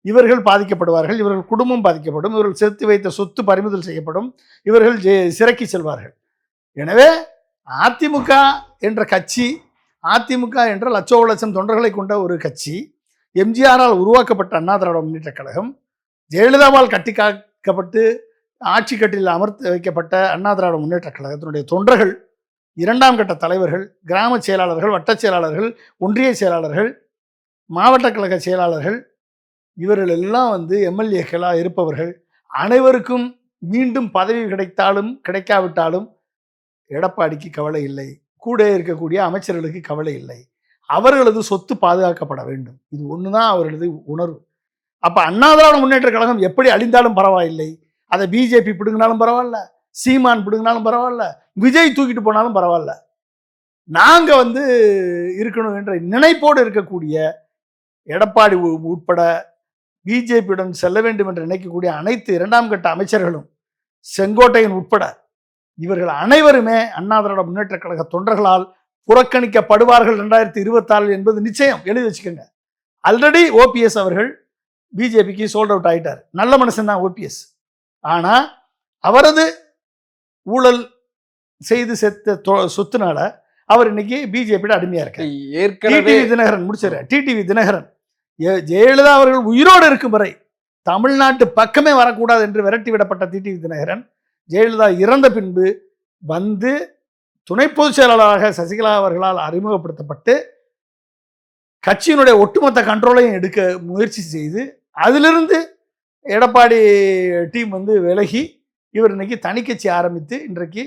இவர்கள் பாதிக்கப்படுவார்கள், இவர்கள் குடும்பம் பாதிக்கப்படும், இவர்கள் சேர்த்து வைத்த சொத்து பறிமுதல் செய்யப்படும், இவர்கள் சிறைக்கு செல்வார்கள். எனவே அதிமுக என்ற கட்சி, அதிமுக என்ற லட்சம் தொண்டர்களை கொண்ட ஒரு கட்சி, எம்ஜிஆரால் உருவாக்கப்பட்ட அண்ணா திராவிட முன்னேற்ற கழகம், ஜெயலலிதாவால் கட்டி காக்கப்பட்டு ஆட்சி கட்டில் அமர்த்து வைக்கப்பட்ட அண்ணா திராவிட முன்னேற்ற கழகத்தினுடைய தொண்டர்கள், இரண்டாம் கட்ட தலைவர்கள், கிராம செயலாளர்கள், வட்டச் செயலாளர்கள், ஒன்றிய செயலாளர்கள், மாவட்ட கழக செயலாளர்கள், இவர்கள் எல்லாம் வந்து எம்எல்ஏக்களாக இருப்பவர்கள். அனைவருக்கும் மீண்டும் பதவி கிடைத்தாலும் கிடைக்காவிட்டாலும் எடப்பாடிக்கு கவலை இல்லை, கூட இருக்கக்கூடிய அமைச்சர்களுக்கு கவலை இல்லை. அவர்களது சொத்து பாதுகாக்கப்பட வேண்டும். இது ஒன்று தான் அவர்களது உணர்வு. அப்போ அண்ணா திராவிட முன்னேற்ற கழகம் எப்படி அழிந்தாலும் பரவாயில்லை, அதை பிஜேபி பிடுங்கினாலும் பரவாயில்ல, சீமான் பிடுங்கினாலும் பரவாயில்ல, விஜய் தூக்கிட்டு போனாலும் பரவாயில்ல, நாங்கள் வந்து இருக்கணும் என்ற நினைப்போடு இருக்கக்கூடிய எடப்பாடி உட்பட பிஜேபியுடன் செல்ல வேண்டும் என்று நினைக்கக்கூடிய அனைத்து இரண்டாம் கட்ட அமைச்சர்களும், செங்கோட்டையன் உட்பட இவர்கள் அனைவருமே அண்ணா திராவிட முன்னேற்ற கழக தொண்டர்களால் புறக்கணிக்கப்படுவார்கள் 2024 என்பது நிச்சயம். எழுதி வச்சுக்கோங்க. ஆல்ரெடி ஓபிஎஸ் அவர்கள் பிஜேபிக்கு சோல்ட் அவுட் ஆகிட்டார். நல்ல மனுஷன் தான் ஓபிஎஸ். ஆனால் அவரது ஊழல் செய்து செத்த சொத்துனால அவர் இன்னைக்கு பிஜேபியோட அடிமையா இருக்கார். டிடிவி தினகரன் முடிச்சார். டிடிவி தினகரன் ஜெயலலிதா அவர்கள் உயிரோடு இருக்கும் வரை தமிழ்நாட்டு பக்கமே வரக்கூடாது என்று விரட்டி விடப்பட்ட டிடிவி தினகரன் ஜெயலலிதா இறந்த பின்பு வந்து துணை பொதுச் செயலாளராக சசிகலா அவர்களால் அறிமுகப்படுத்தப்பட்டு கட்சியினுடைய ஒட்டுமொத்த கண்ட்ரோலையும் எடுக்க முயற்சி செய்து அதிலிருந்து எடப்பாடி டீம் வந்து விலகி இவர் இன்னைக்கு தனி கட்சி ஆரம்பித்து இன்றைக்கு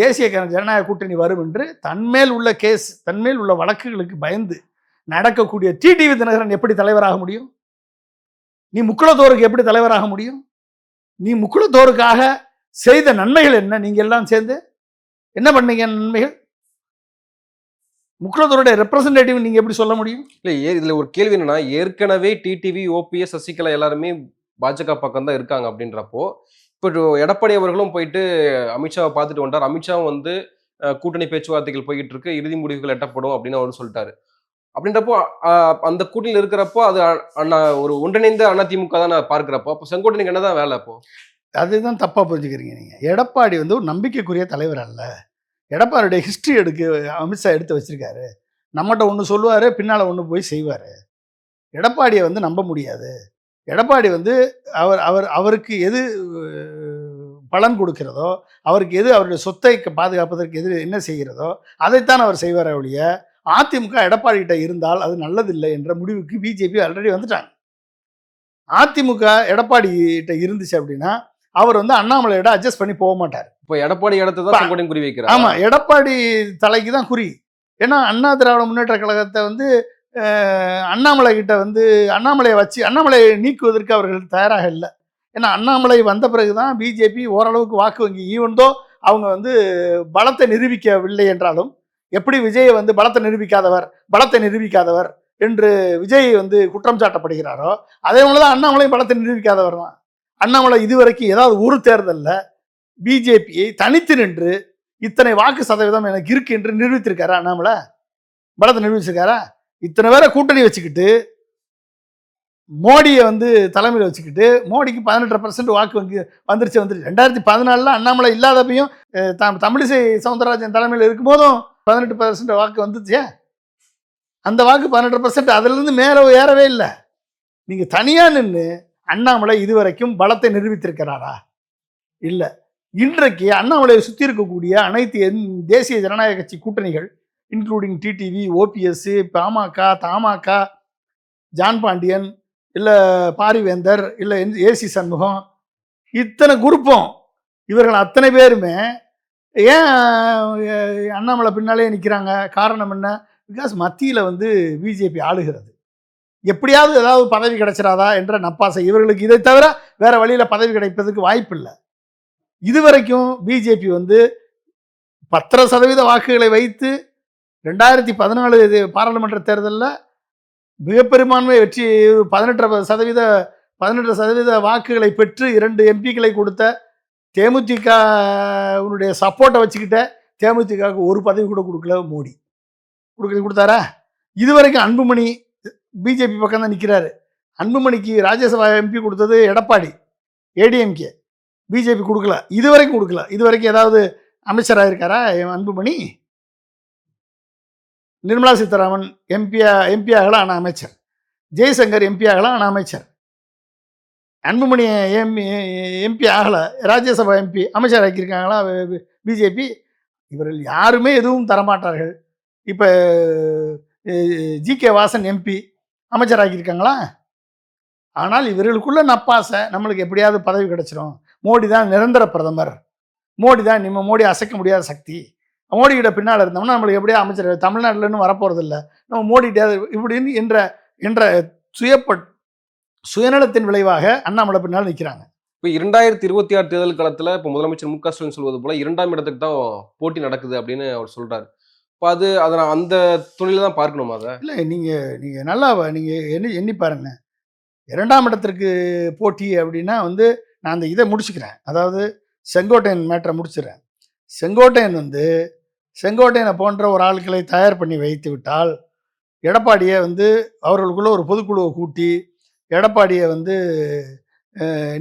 தேசிய ஜனநாயக கூட்டணி வரும் என்று தன்மேல் உள்ள வழக்குகளுக்கு பயந்து நடக்கக்கூடிய டிடிவி தினகரன் எப்படி தலைவராக முடியும்? நீ முக்குளத்தோருக்கு எப்படி தலைவராக முடியும்? நீ முக்குளத்தோருக்காக செய்த நன்மைகள் என்ன? நீங்க எல்லாம் சேர்ந்து என்ன பண்ணீங்க நன்மைகள்? முக்குளத்தோருடைய ரெப்ரசன்டேட்டிவ் நீங்க எப்படி சொல்ல முடியும்? இல்லை, இதுல ஒரு கேள்வி என்னன்னா, ஏற்கனவே டிடிவி, ஓபிஎஸ், சசிகலா எல்லாருமே பாஜக பக்கம் தான் இருக்காங்க அப்படின்றப்போ, இப்போ எடப்பாடி அவர்களும் போயிட்டு அமித்ஷாவை பார்த்துட்டு வந்தார். அமித்ஷாவும் வந்து கூட்டணி பேச்சுவார்த்தைகள் போய்கிட்டு இருக்கு, இறுதி முடிவுகள் எட்டப்படும் அப்படின்னு அவர் சொல்லிட்டாரு. அப்படின்றப்போ அந்த கூட்டணியில் இருக்கிறப்போ அது ஒரு ஒன்றிணைந்த அதிமுக தான் நான் பார்க்கிறப்போ, அப்போ செங்கோட்டையனுக்கு என்னதான் வேலை? அப்போ அதுதான் தப்பா புரிஞ்சுக்கிறீங்க நீங்க. எடப்பாடி வந்து ஒரு நம்பிக்கைக்குரிய தலைவர் அல்ல. எடப்பாடியுடைய ஹிஸ்டரி அமித்ஷா எடுத்து வச்சிருக்காரு. நம்மகிட்ட ஒன்று சொல்லுவார், பின்னால் ஒன்று போய் செய்வார். எடப்பாடியை வந்து நம்ப முடியாது. எடப்பாடி வந்து அவருக்கு எது பலன் கொடுக்கிறதோ, அவருக்கு எது அவருடைய சொத்தை பாதுகாப்பதற்கு எது என்ன செய்கிறதோ அதைத்தான் அவர் செய்வார். ஒழிய அதிமுக எடப்பாடி கிட்ட இருந்தால் அது நல்லதில்லை என்ற முடிவுக்கு பிஜேபி ஆல்ரெடி வந்துட்டாங்க. அதிமுக எடப்பாடி கிட்ட இருந்துச்சு அப்படின்னா அவர் வந்து அண்ணாமலையோட அட்ஜஸ்ட் பண்ணி போக மாட்டார். இப்போ எடப்பாடி இடத்தை குறி வைக்கிறார். ஆமா, எடப்பாடி தலைக்கு தான் குறி. ஏன்னா அண்ணா திராவிட முன்னேற்ற கழகத்தை வந்து அண்ணாமலை கிட்ட வந்து அண்ணாமலையை நீக்குவதற்கு அவர்கள் தயாராக இல்லை. ஏன்னா அண்ணாமலை வந்த பிறகுதான் பிஜேபி ஓரளவுக்கு வாக்கு வங்கி, ஈவன்தோ அவங்க வந்து பலத்தை நிரூபிக்கவில்லை என்றாலும், எப்படி விஜயை வந்து பலத்தை நிரூபிக்காதவர் என்று விஜய் வந்து குற்றம் சாட்டப்படுகிறாரோ, அதே போலதான் அண்ணாமலையும் பலத்தை நிரூபிக்காதவர் தான். அண்ணாமலை இதுவரைக்கும் ஏதாவது ஒரு தேர்தலில் பிஜேபியை தனித்து நின்று இத்தனை வாக்கு சதவீதம் எனக்கு இருக்கு என்று நிரூபித்திருக்காரா? அண்ணாமலை பலத்தை நிரூபிச்சிருக்காரா? இத்தனை பேரை கூட்டணி வச்சுக்கிட்டு மோடியை வந்து தலைமையில் வச்சுக்கிட்டு மோடிக்கு 18% வாக்கு வந்துருச்சு. 2014 அண்ணாமலை இல்லாதப்பையும் தமிழிசை சவுந்தரராஜன் தலைமையில் இருக்கும்போதும் 18% வாக்கு வந்துச்சு. அந்த வாக்கு 18%. அதிலிருந்து மேலே ஏறவே இல்லை. நீங்கள் தனியாக நின்று அண்ணாமலை இதுவரைக்கும் பலத்தை நிரூபித்திருக்கிறாரா? இல்லை. இன்றைக்கு அண்ணாமலையை சுற்றி இருக்கக்கூடிய அனைத்து தேசிய ஜனநாயக கட்சி கூட்டணிகள், including TTV, OPS, Pamaka, Tamaka, John Pandian, இல்லை பாரிவேந்தர், இல்லை ஏசி சண்முகம், இத்தனை குரூப்பும், இவர்கள் அத்தனை பேருமே ஏன் அண்ணாமலை பின்னாலே நிற்கிறாங்க? காரணம் என்ன? பிகாஸ் மத்தியில் வந்து பிஜேபி ஆளுகிறது. எப்படியாவது ஏதாவது பதவி கிடைச்சிடாதா என்ற நப்பாசை இவர்களுக்கு. இதை தவிர வேற வழியில் பதவி கிடைப்பதற்கு வாய்ப்பு இல்லை. இதுவரைக்கும் பிஜேபி வந்து 10% வாக்குகளை வைத்து 2014 பாராளுமன்ற தேர்தலில் மிகப்பெரும்பான்மை வெற்றி 18% வாக்குகளை பெற்று 2 எம்பிக்களை கொடுத்த தேமுதிகவுடைய சப்போர்ட்டை வச்சுக்கிட்ட தேமுதிகவுக்கு ஒரு பதவி கூட கொடுக்கல மோடி. கொடுத்தாரா? இதுவரைக்கும் அன்புமணி பிஜேபி பக்கம் தான் நிற்கிறாரு. அன்புமணிக்கு ராஜ்யசபா எம்பி கொடுத்தது எடப்பாடி, ஏடிஎம்கே. பிஜேபி கொடுக்கல, இதுவரைக்கும் கொடுக்கல. இதுவரைக்கும் ஏதாவது அமைச்சராக இருக்காரா அன்புமணி? நிர்மலா சீதாராமன் எம்பி ஆகலாம், ஆனால் அமைச்சர். ஜெய்சங்கர் எம்பி ஆகலாம், ஆனால் அமைச்சர். அன்புமணி எம்பி ஆகலை, ராஜ்யசபா எம்பி அமைச்சர் ஆக்கியிருக்காங்களா பிஜேபி? இவர்கள் யாருமே எதுவும் தரமாட்டார்கள். இப்போ ஜிகே வாசன் எம்பி அமைச்சராக்கியிருக்காங்களா? ஆனால் இவர்களுக்குள்ள நப்பாசை, நம்மளுக்கு எப்படியாவது பதவி கிடைச்சிடும், மோடி தான் நிரந்தர பிரதமர், மோடி தான் மோடி அசைக்க முடியாத சக்தி, மோடிக்கிட்ட பின்னால் இருந்தோம்னா நம்மளுக்கு எப்படியா அமைச்சர் தமிழ்நாட்டிலன்னு வரப்போகிறதில்ல, நம்ம மோடிகிட்ட இப்படின்னு என்ற சுயநலத்தின் விளைவாக அண்ணாமலை பின்னால் நிற்கிறாங்க. இப்போ 2026 தேர்தல் காலத்தில் இப்போ முதலமைச்சர் மு க ஸ்டாலின் சொல்வது போல 2ஆம் இடத்துக்கு தான் போட்டி நடக்குது அப்படின்னு அவர் சொல்றாரு. இப்போ அதை நான் அந்த தொழில தான் பார்க்கணுமா? அதை இல்லை, நீங்கள் நல்லா எண்ணி பாருங்க. 2ஆம் இடத்திற்கு போட்டி அப்படின்னா வந்து நான் அந்த இதை முடிச்சுக்கிறேன். அதாவது செங்கோட்டையன் மேட்டரை முடிச்சுக்கிறேன். செங்கோட்டையனை போன்ற ஒரு ஆட்களை தயார் பண்ணி வைத்து விட்டால் எடப்பாடியை வந்து அவர்களுக்குள்ள ஒரு பொதுக்குழுவை கூட்டி எடப்பாடியை வந்து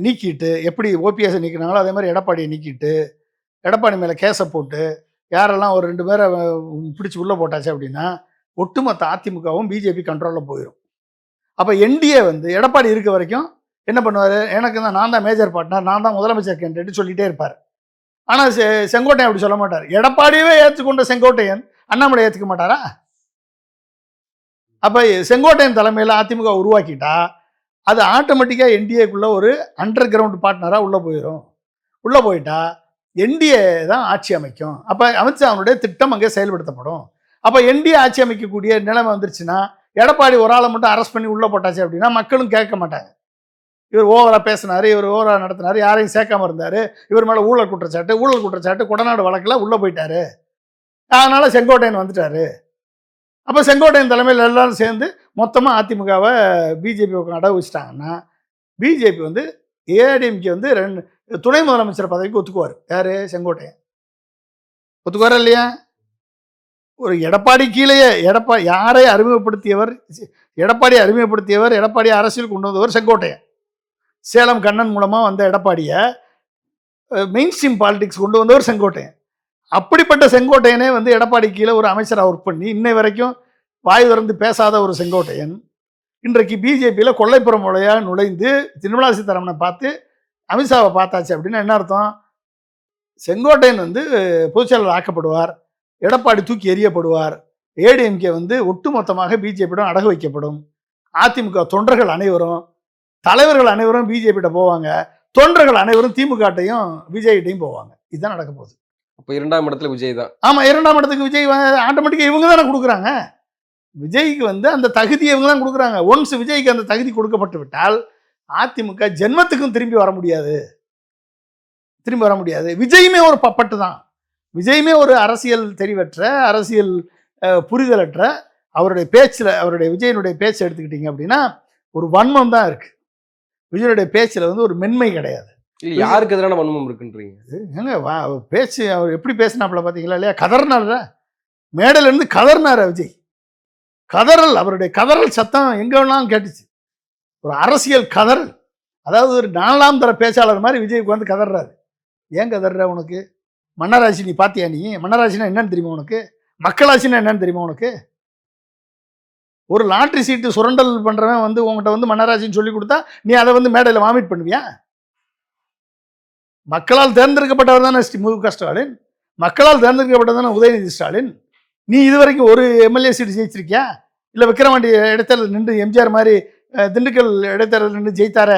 நீக்கிட்டு, எப்படி ஓபிஎஸ் நீக்கினாங்களோ அதே மாதிரி எடப்பாடியை நீக்கிட்டு எடப்பாடி மேலே கேஸை போட்டு யாரெல்லாம் ஒரு 2 பேரை பிடிச்சி உள்ளே போட்டாச்சு அப்படின்னா ஒட்டுமொத்த அதிமுகவும் பிஜேபி கண்ட்ரோலில் போயிடும். அப்போ என்டிஏ வந்து எடப்பாடி இருக்க வரைக்கும் என்ன பண்ணுவார்? எனக்கு தான், நான் தான் மேஜர் பார்ட்னர், நான் தான் முதலமைச்சர் கேண்டிடேட் சொல்லிகிட்டே இருப்பார். ஆனால் செங்கோட்டையன் அப்படி சொல்ல மாட்டார். எடப்பாடியவே ஏற்றுக்கொண்ட செங்கோட்டையன் அண்ணாமலை ஏற்றுக்க மாட்டாரா? அப்போ செங்கோட்டையன் தலைமையில் அதிமுக உருவாக்கிட்டா அது ஆட்டோமேட்டிக்காக என்டிஏக்குள்ளே ஒரு அண்டர் கிரவுண்ட் பார்ட்னராக உள்ளே போயிட்டா என்டிஏ தான் ஆட்சி அமைக்கும். அப்போ அமித்ஷாவுடைய திட்டம் அங்கே செயல்படுத்தப்படும். அப்போ என்டிஏ ஆட்சி அமைக்கக்கூடிய நிலைமை வந்துருச்சுன்னா எடப்பாடி ஒரு ஆளை மட்டும் அரெஸ்ட் பண்ணி உள்ளே போட்டாச்சு அப்படின்னா மக்களும் கேட்க மாட்டாங்க. இவர் ஓவராக பேசினார், இவர் ஓவராக நடத்தினார், யாரையும் சேர்க்காம இருந்தார், இவர் மேலே ஊழல் குற்றச்சாட்டு கொடநாடு வழக்கில் உள்ளே போயிட்டாரு, அதனால் செங்கோட்டையன் வந்துட்டார். அப்போ செங்கோட்டையன் தலைமையில் எல்லாரும் சேர்ந்து மொத்தமாக அதிமுகவை பிஜேபி அடகு வச்சுட்டாங்கன்னா பிஜேபி வந்து ஏடிஎம்கே வந்து 2 துணை முதலமைச்சர் பதவிக்கு ஒத்துக்குவார். யார்? செங்கோட்டையன் ஒத்துக்குவாரா இல்லையா? ஒரு எடப்பாடி கீழேயே யாரை அறிமுகப்படுத்தியவர்? எடப்பாடி அரசியல் கொண்டு வந்தவர் செங்கோட்டையன். சேலம் கண்ணன் மூலமாக வந்த எடப்பாடியை மெயின் ஸ்ட்ரீம் பாலிடிக்ஸ் கொண்டு வந்தவர் செங்கோட்டையன். அப்படிப்பட்ட செங்கோட்டையனே வந்து எடப்பாடி கீழே ஒரு அமைச்சராக ஒர்க் பண்ணி இன்னை வரைக்கும் வாய் திறந்து பேசாத ஒரு செங்கோட்டையன் இன்றைக்கு பிஜேபியில் கொள்ளைப்புற முறையாக நுழைந்து நிர்மலா சீதாராமனை பார்த்து அமித்ஷாவை பார்த்தாச்சு அப்படின்னா என்ன அர்த்தம்? செங்கோட்டையன் வந்து பொதுச்செயலாளர் ஆக்கப்படுவார், எடப்பாடி தூக்கி எறியப்படுவார், ஏடிஎம்கே வந்து ஒட்டுமொத்தமாக பிஜேபியிடம் அடகு வைக்கப்படும். அதிமுக தொண்டர்கள் அனைவரும், தலைவர்கள் அனைவரும் பிஜேபியிட்ட போவாங்க, தொண்டர்கள் அனைவரும் திமுகட்டையும் விஜய்கிட்டையும் போவாங்க. இதுதான் நடக்க போகுது. அப்போ 2ஆம் இடத்துல விஜய் தான். ஆமாம், 2ஆம் இடத்துக்கு விஜய் ஆட்டோமேட்டிக்காக இவங்க தானே கொடுக்குறாங்க. விஜய்க்கு வந்து அந்த தகுதியை இவங்க தான் கொடுக்குறாங்க. ஒன்ஸ் விஜய்க்கு அந்த தகுதி கொடுக்கப்பட்டு விட்டால் அதிமுக ஜென்மத்துக்கும் திரும்பி வர முடியாது. விஜயுமே ஒரு பப்பட்டு தான். விஜயுமே ஒரு அரசியல் தெரிவற்ற, அரசியல் புரிதலற்ற, விஜயனுடைய பேச்சு எடுத்துக்கிட்டீங்க அப்படின்னா ஒரு வன்மம் தான் இருக்கு. விஜயனுடைய பேச்சில் வந்து ஒரு மென்மை கிடையாது. யாருக்கு எதிரான வன்மம் இருக்குன்றீங்க? பேச்சு அவர் எப்படி பேசினாப்புல பார்த்தீங்களா இல்லையா? கதறினார்ல, மேடையிலேருந்து கதறினார் விஜய். அவருடைய கதறல் சத்தம் எங்கெல்லாம் கேட்டுச்சு. ஒரு அரசியல் கதறல். அதாவது ஒரு 4ஆம் தர பேச்சாளர் மாதிரி விஜய்க்கு வந்து கதறாரு. ஏன் கதற? உனக்கு மன்னராட்சி நீ பார்த்தியா? நீ மன்னராட்சினா என்னன்னு தெரியுமா உனக்கு? மக்களாட்சினா என்னன்னு தெரியுமா உனக்கு? ஒரு லாட்ரி சீட்டு சுரண்டல் பண்றவன் வந்து உங்ககிட்ட வந்து மன்னராட்சின்னு சொல்லி கொடுத்தா நீ அதை வந்து மேடையில் வாமிட் பண்ணுவியா? மக்களால் தேர்ந்தெடுக்கப்பட்டவர் தானே மு.க. ஸ்டாலின், மக்களால் தேர்ந்தெடுக்கப்பட்டவர் தானே உதயநிதி ஸ்டாலின். நீ இதுவரைக்கும் ஒரு எம்எல்ஏ சீட்டு ஜெயிச்சிருக்கியா? இல்லை விக்கிரவாண்டி இடைத்தேர்தல் நின்று எம்ஜிஆர் மாதிரி திண்டுக்கல் இடைத்தேர்தல் நின்று ஜெயித்தார,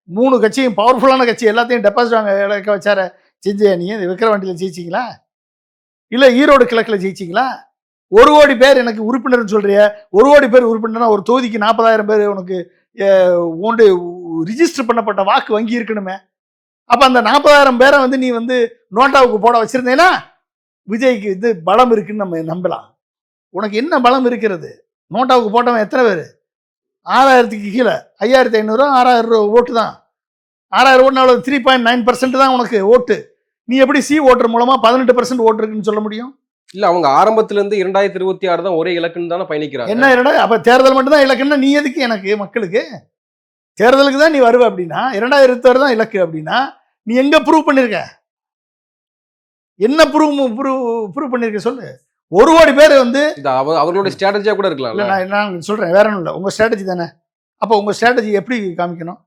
3 கட்சியும் பவர்ஃபுல்லான கட்சி எல்லாத்தையும் டெபாசிட் வாங்க இழக்க வச்சார, செஞ்சியா நீ? விக்கிரவாண்டியில் ஜெயிச்சிங்களா? இல்லை ஈரோடு கிழக்கில் ஜெயிச்சிங்களா? 1 கோடி பேர் எனக்கு உறுப்பினர்னு சொல்றிய, 1 கோடி பேர் உறுப்பினர்னா ஒரு தொகுதிக்கு 40,000 பேர் உனக்கு உண்டு ரிஜிஸ்டர் பண்ணப்பட்ட வாக்கு வங்கி இருக்கணுமே. அப்ப அந்த 40,000 பேரை வந்து நீ வந்து நோட்டாவுக்கு போட வச்சிருந்தேன்னா விஜய்க்கு இது பலம் இருக்குன்னு நம்ம நம்பலாம். உனக்கு என்ன பலம் இருக்கிறது? நோட்டாவுக்கு போட்டவன் எத்தனை பேர்? 6,000க்கு கீழே 5,500 6,000 ஓட்டு தான். 6,000 ஓட்டுனால 3.9% தான் உனக்கு ஓட்டு. நீ எப்படி சி ஓட்டர் மூலமா 18% ஓட்டு இருக்குன்னு சொல்ல முடியும்? இல்ல அவங்க ஆரம்பத்துல இருந்து 2026 தான் ஒரே இலக்குன்னு தானே பயணிக்கிறாங்க. என்ன இரண்டா? அப்ப தேர்தல் மட்டும் தான் இலக்குன்னா நீ எதுக்கு எனக்கு மக்களுக்கு? தேர்தலுக்கு தான் நீ வருவ அப்படின்னா 2026 தான் இலக்கு அப்படின்னா நீ எங்க ப்ரூவ் பண்ணிருக்க? என்ன ப்ரூவ் பண்ணிருக்க சொல்லு. 1 கோடி பேர் வந்து அவர்களுடைய ஸ்ட்ராட்டஜியா கூட இருக்கலாம். இல்ல நான் சொல்றேன், வேற ஒன்றும் இல்லை, உங்க ஸ்ட்ராட்டஜி தானே. அப்போ உங்க ஸ்ட்ராட்டஜி எப்படி காமிக்கணும்?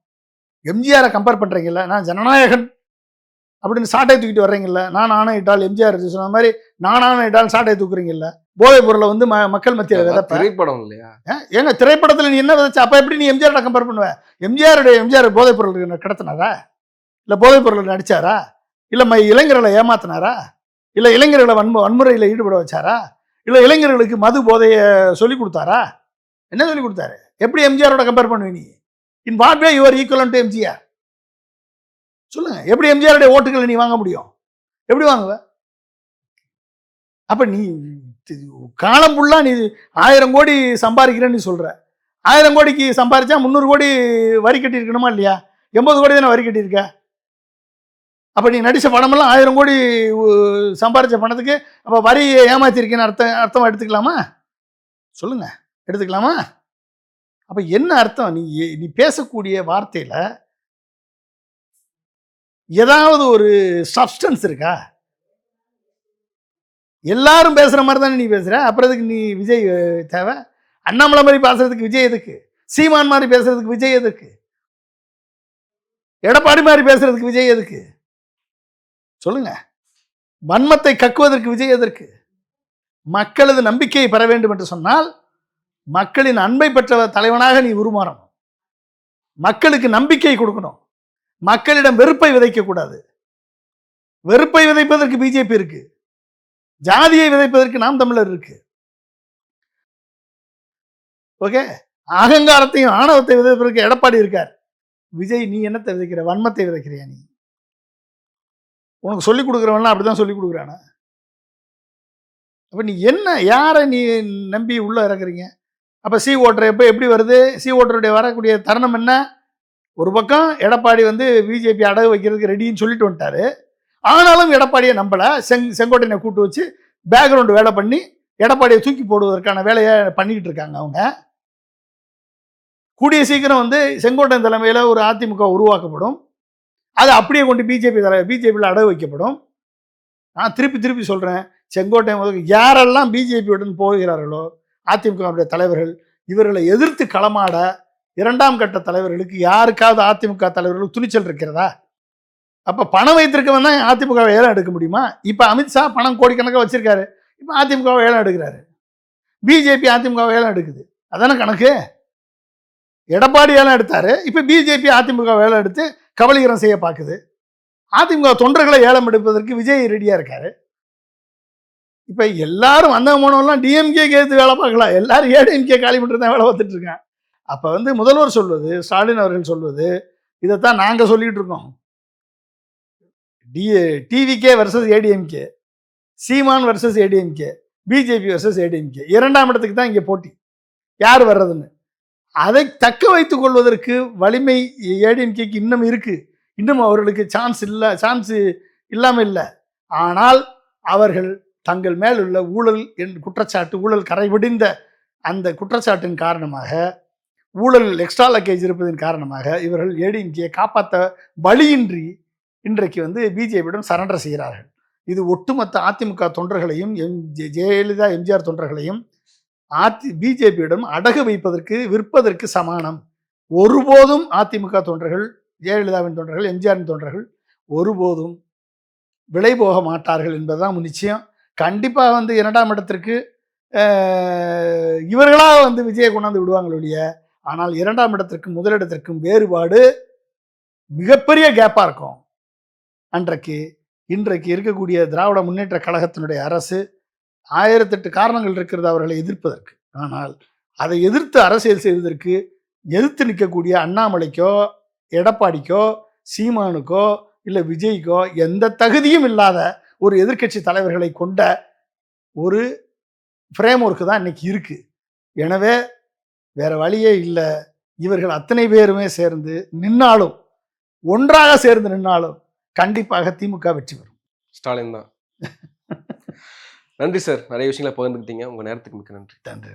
எம்ஜிஆரை கம்பேர் பண்றீங்கல்ல, நான் ஜனநாயகன் அப்படின்னு சாட்டை தூக்கிட்டு வர்றீங்கல்ல, நான் ஆணையிட்டால் எம்ஜிஆர் சொன்ன மாதிரி நான் ஆணையிட்டால் சாட்டை தூக்குறீங்கல்ல, போதைப் பொருளை வந்து மக்கள் மத்தியில் விதைப்ப. திரைப்படம் இல்லையா? ஏங்க திரைப்படத்தில் நீ என்ன விதைச்ச? அப்ப எப்படி நீ எம்ஜிஆர் கம்பேர் பண்ணுவ? எம்ஜிஆர் போதைப் பொருள் கடத்தினாரா? இல்ல போதைப் பொருள் நடிச்சாரா? இல்ல இளைஞர்களை ஏமாத்தினாரா? இல்ல இளைஞர்களை வன்முறையில் ஈடுபட வச்சாரா? இல்ல இளைஞர்களுக்கு மது போதைய சொல்லி கொடுத்தாரா? என்ன சொல்லி கொடுத்தாரு? எப்படி எம்ஜிஆரோட கம்பேர் பண்ணுவ நீ? In what way your equivalent to MGR? சொல்லுங்க. எப்படி எம்ஜிஆருடைய ஓட்டுகளை நீ வாங்க முடியும்? எப்படி வாங்குவ? அப்ப நீ காலம் ஃபுல்லா நீ 1000 கோடி சம்பாதிக்கிறேன்னு நீ சொல்ற. 1000 கோடிக்கு சம்பாதிச்சா 300 கோடி வரி கட்டி இருக்கணுமா இல்லையா? 80 கோடி தானே வரி கட்டியிருக்க. அப்ப நீ நடிச்ச படமெல்லாம் 1000 கோடி சம்பாதிச்ச பணத்துக்கு அப்ப வரி ஏமாத்திருக்கேன்னு அர்த்தமா எடுத்துக்கலாமா? சொல்லுங்க, எடுத்துக்கலாமா? அப்ப என்ன அர்த்தம்? நீ பேசக்கூடிய வார்த்தையில ஏதாவது ஒரு சப்ஸ்டன்ஸ் இருக்கா? எல்லாரும் பேசுற மாதிரி தானே நீ பேசுற. அப்புறம் எதுக்கு நீ விஜய் தேவை? அண்ணாமலை மாதிரி பேசுறதுக்கு விஜய் எதுக்கு? சீமான் மாதிரி பேசுறதுக்கு விஜய் எதுக்கு? எடப்பாடி மாதிரி பேசுறதுக்கு விஜய் எதுக்கு? சொல்லுங்க. வன்மத்தை கக்குவதற்கு விஜய் எதற்கு? மக்களது நம்பிக்கையை பெற வேண்டும் என்று சொன்னால் மக்களின் அன்பை பெற்ற தலைவனாக நீ உருமாறணும். மக்களுக்கு நம்பிக்கை கொடுக்கணும். மக்களிடம் வெறுப்பை விதைக்க கூடாது. வெறுப்பை விதைப்பதற்கு பிஜேபி இருக்கு, ஜாதியை விதைப்பதற்கு நாம் தமிழர் இருக்கு. ஓகே, அகங்காரத்தையும் ஆணவத்தை விதைப்பதற்கு எடப்பாடி இருக்கார். விஜய் நீ என்னத்தை விதைக்கிற? வன்மத்தை விதைக்கிறியா? நீ உனக்கு சொல்லிக் கொடுக்குறவன்லாம் அப்படிதான் சொல்லிக் கொடுக்குறானா? அப்ப நீ என்ன, யாரை நீ நம்பி உள்ள இறக்குறீங்க? அப்ப சி ஓட்டர் எப்ப எப்படி வருது? சி ஓட்டருடைய வரக்கூடிய தருணம் என்ன? ஒரு பக்கம் எடப்பாடி வந்து பிஜேபி அடகு வைக்கிறதுக்கு ரெடின்னு சொல்லிட்டு வந்துட்டாரு. ஆனாலும் எடப்பாடியை நம்பல. செங்கோட்டையனை கூட்டு வச்சு பேக்ரவுண்ட் வேலை பண்ணி எடப்பாடியை தூக்கி போடுவதற்கான வேலையை பண்ணிக்கிட்டு இருக்காங்க அவங்க. கூடிய சீக்கிரம் வந்து செங்கோட்டையன் தலைமையில் ஒரு அதிமுக உருவாக்கப்படும். அது அப்படியே கொண்டு பிஜேபியில் அடகு வைக்கப்படும். நான் திருப்பி சொல்றேன், செங்கோட்டையன் யாரெல்லாம் பிஜேபியுடன் போகிறார்களோ அதிமுக தலைவர்கள், இவர்களை எதிர்த்து களமாட 2ஆம் கட்ட தலைவர்களுக்கு யாருக்காவது அதிமுக தலைவர்களுக்கு துணிச்சல் இருக்கிறதா? அப்ப பணம் வைத்திருக்கவன் தான் அதிமுகவை ஏலம் எடுக்க முடியுமா? இப்ப அமித்ஷா பணம் கோடிக்கணக்காக வச்சிருக்காரு, இப்ப அதிமுகவை ஏலம் எடுக்கிறாரு. பிஜேபி அதிமுகவை ஏலம் எடுக்குது, அதான கணக்கு. எடப்பாடி ஏலம் எடுத்தாரு, இப்ப பிஜேபி அதிமுக ஏலம் எடுத்து கபலீகரம் செய்ய பார்க்குது. அதிமுக தொண்டர்களை ஏலம் எடுப்பதற்கு விஜய் ரெடியா இருக்காரு. இப்ப எல்லாரும் வந்த போனவெல்லாம் டிஎம்கே கேத்து வேலை பார்க்கலாம், எல்லாரும் ஏடிஎம்கே காலி பண்ணிட்டு தான் வேலை பார்த்துட்டு இருக்காங்க. அப்ப வந்து முதல்வர் சொல்வது, ஸ்டாலின் அவர்கள் சொல்வது இதைத்தான் நாங்க சொல்லிட்டு இருக்கோம். TVK versus ADMK, Seeman versus ADMK, BJP versus ADMK. 2ஆம் இடத்துக்கு தான் இங்க போட்டி, யார் வர்றதுன்னு. அதை தக்க வைத்துக் கொள்வதற்கு வலிமை ஏடிஎம்கேக்கு இன்னும் இருக்கு. இன்னும் அவர்களுக்கு சான்ஸ் இல்லாம இல்லை. ஆனால் அவர்கள் தங்கள் மேல் உள்ள ஊழல் குற்றச்சாட்டு, ஊழல் கரைபிடிந்த அந்த குற்றச்சாட்டின் காரணமாக, ஊழல் எக்ஸ்ட்ரா லக்கேஜ் இருப்பதன் காரணமாக இவர்கள் ஏடிஎம்கே காப்பாற்ற வழியின்றி இன்றைக்கு வந்து பிஜேபியிடம் சரண்டர் செய்கிறார்கள். இது ஒட்டுமொத்த அதிமுக தொண்டர்களையும், ஜெயலலிதா எம்ஜிஆர் தொண்டர்களையும், பிஜேபியிடம் அடகு வைப்பதற்கு விற்பதற்கு சமானம். ஒருபோதும் அதிமுக தொண்டர்கள், ஜெயலலிதாவின் தொண்டர்கள், எம்ஜிஆரின் தொண்டர்கள் ஒருபோதும் விலை போக மாட்டார்கள் என்பதுதான் நிச்சயம். கண்டிப்பாக வந்து 2ஆம் இடத்திற்கு இவர்களாக வந்து விஜயை கொண்டாந்து விடுவாங்க ஒழிய, ஆனால் 2ஆம் இடத்திற்கும் முதலிடத்திற்கும் வேறுபாடு மிகப்பெரிய கேப்பாக இருக்கும். இன்றைக்கு இருக்கக்கூடிய திராவிட முன்னேற்ற கழகத்தினுடைய அரசு 1008 காரணங்கள் இருக்கிறது அவர்களை எதிர்ப்பதற்கு. ஆனால் அதை எதிர்த்து அரசியல் செய்வதற்கு எதிர்த்து நிற்கக்கூடிய அண்ணாமலைக்கோ, எடப்பாடிக்கோ, சீமானுக்கோ, இல்லை விஜய்க்கோ எந்த தகுதியும் இல்லாத ஒரு எதிர்க்கட்சி தலைவர்களை கொண்ட ஒரு ஃப்ரேம் ஒர்க்கு தான் இன்னைக்கு இருக்கு. எனவே வேற வழியே இல்லை. இவர்கள் அத்தனை பேருமே சேர்ந்து நின்னாலும், ஒன்றாக சேர்ந்து நின்னாலும் கண்டிப்பாக திமுக வெற்றி பெறும். ஸ்டாலின் தான். நன்றி சார், நிறைய விஷயங்களை பகிர்ந்துக்கிட்டீங்க. உங்க நேரத்துக்கு மிக்க நன்றி. நன்றி.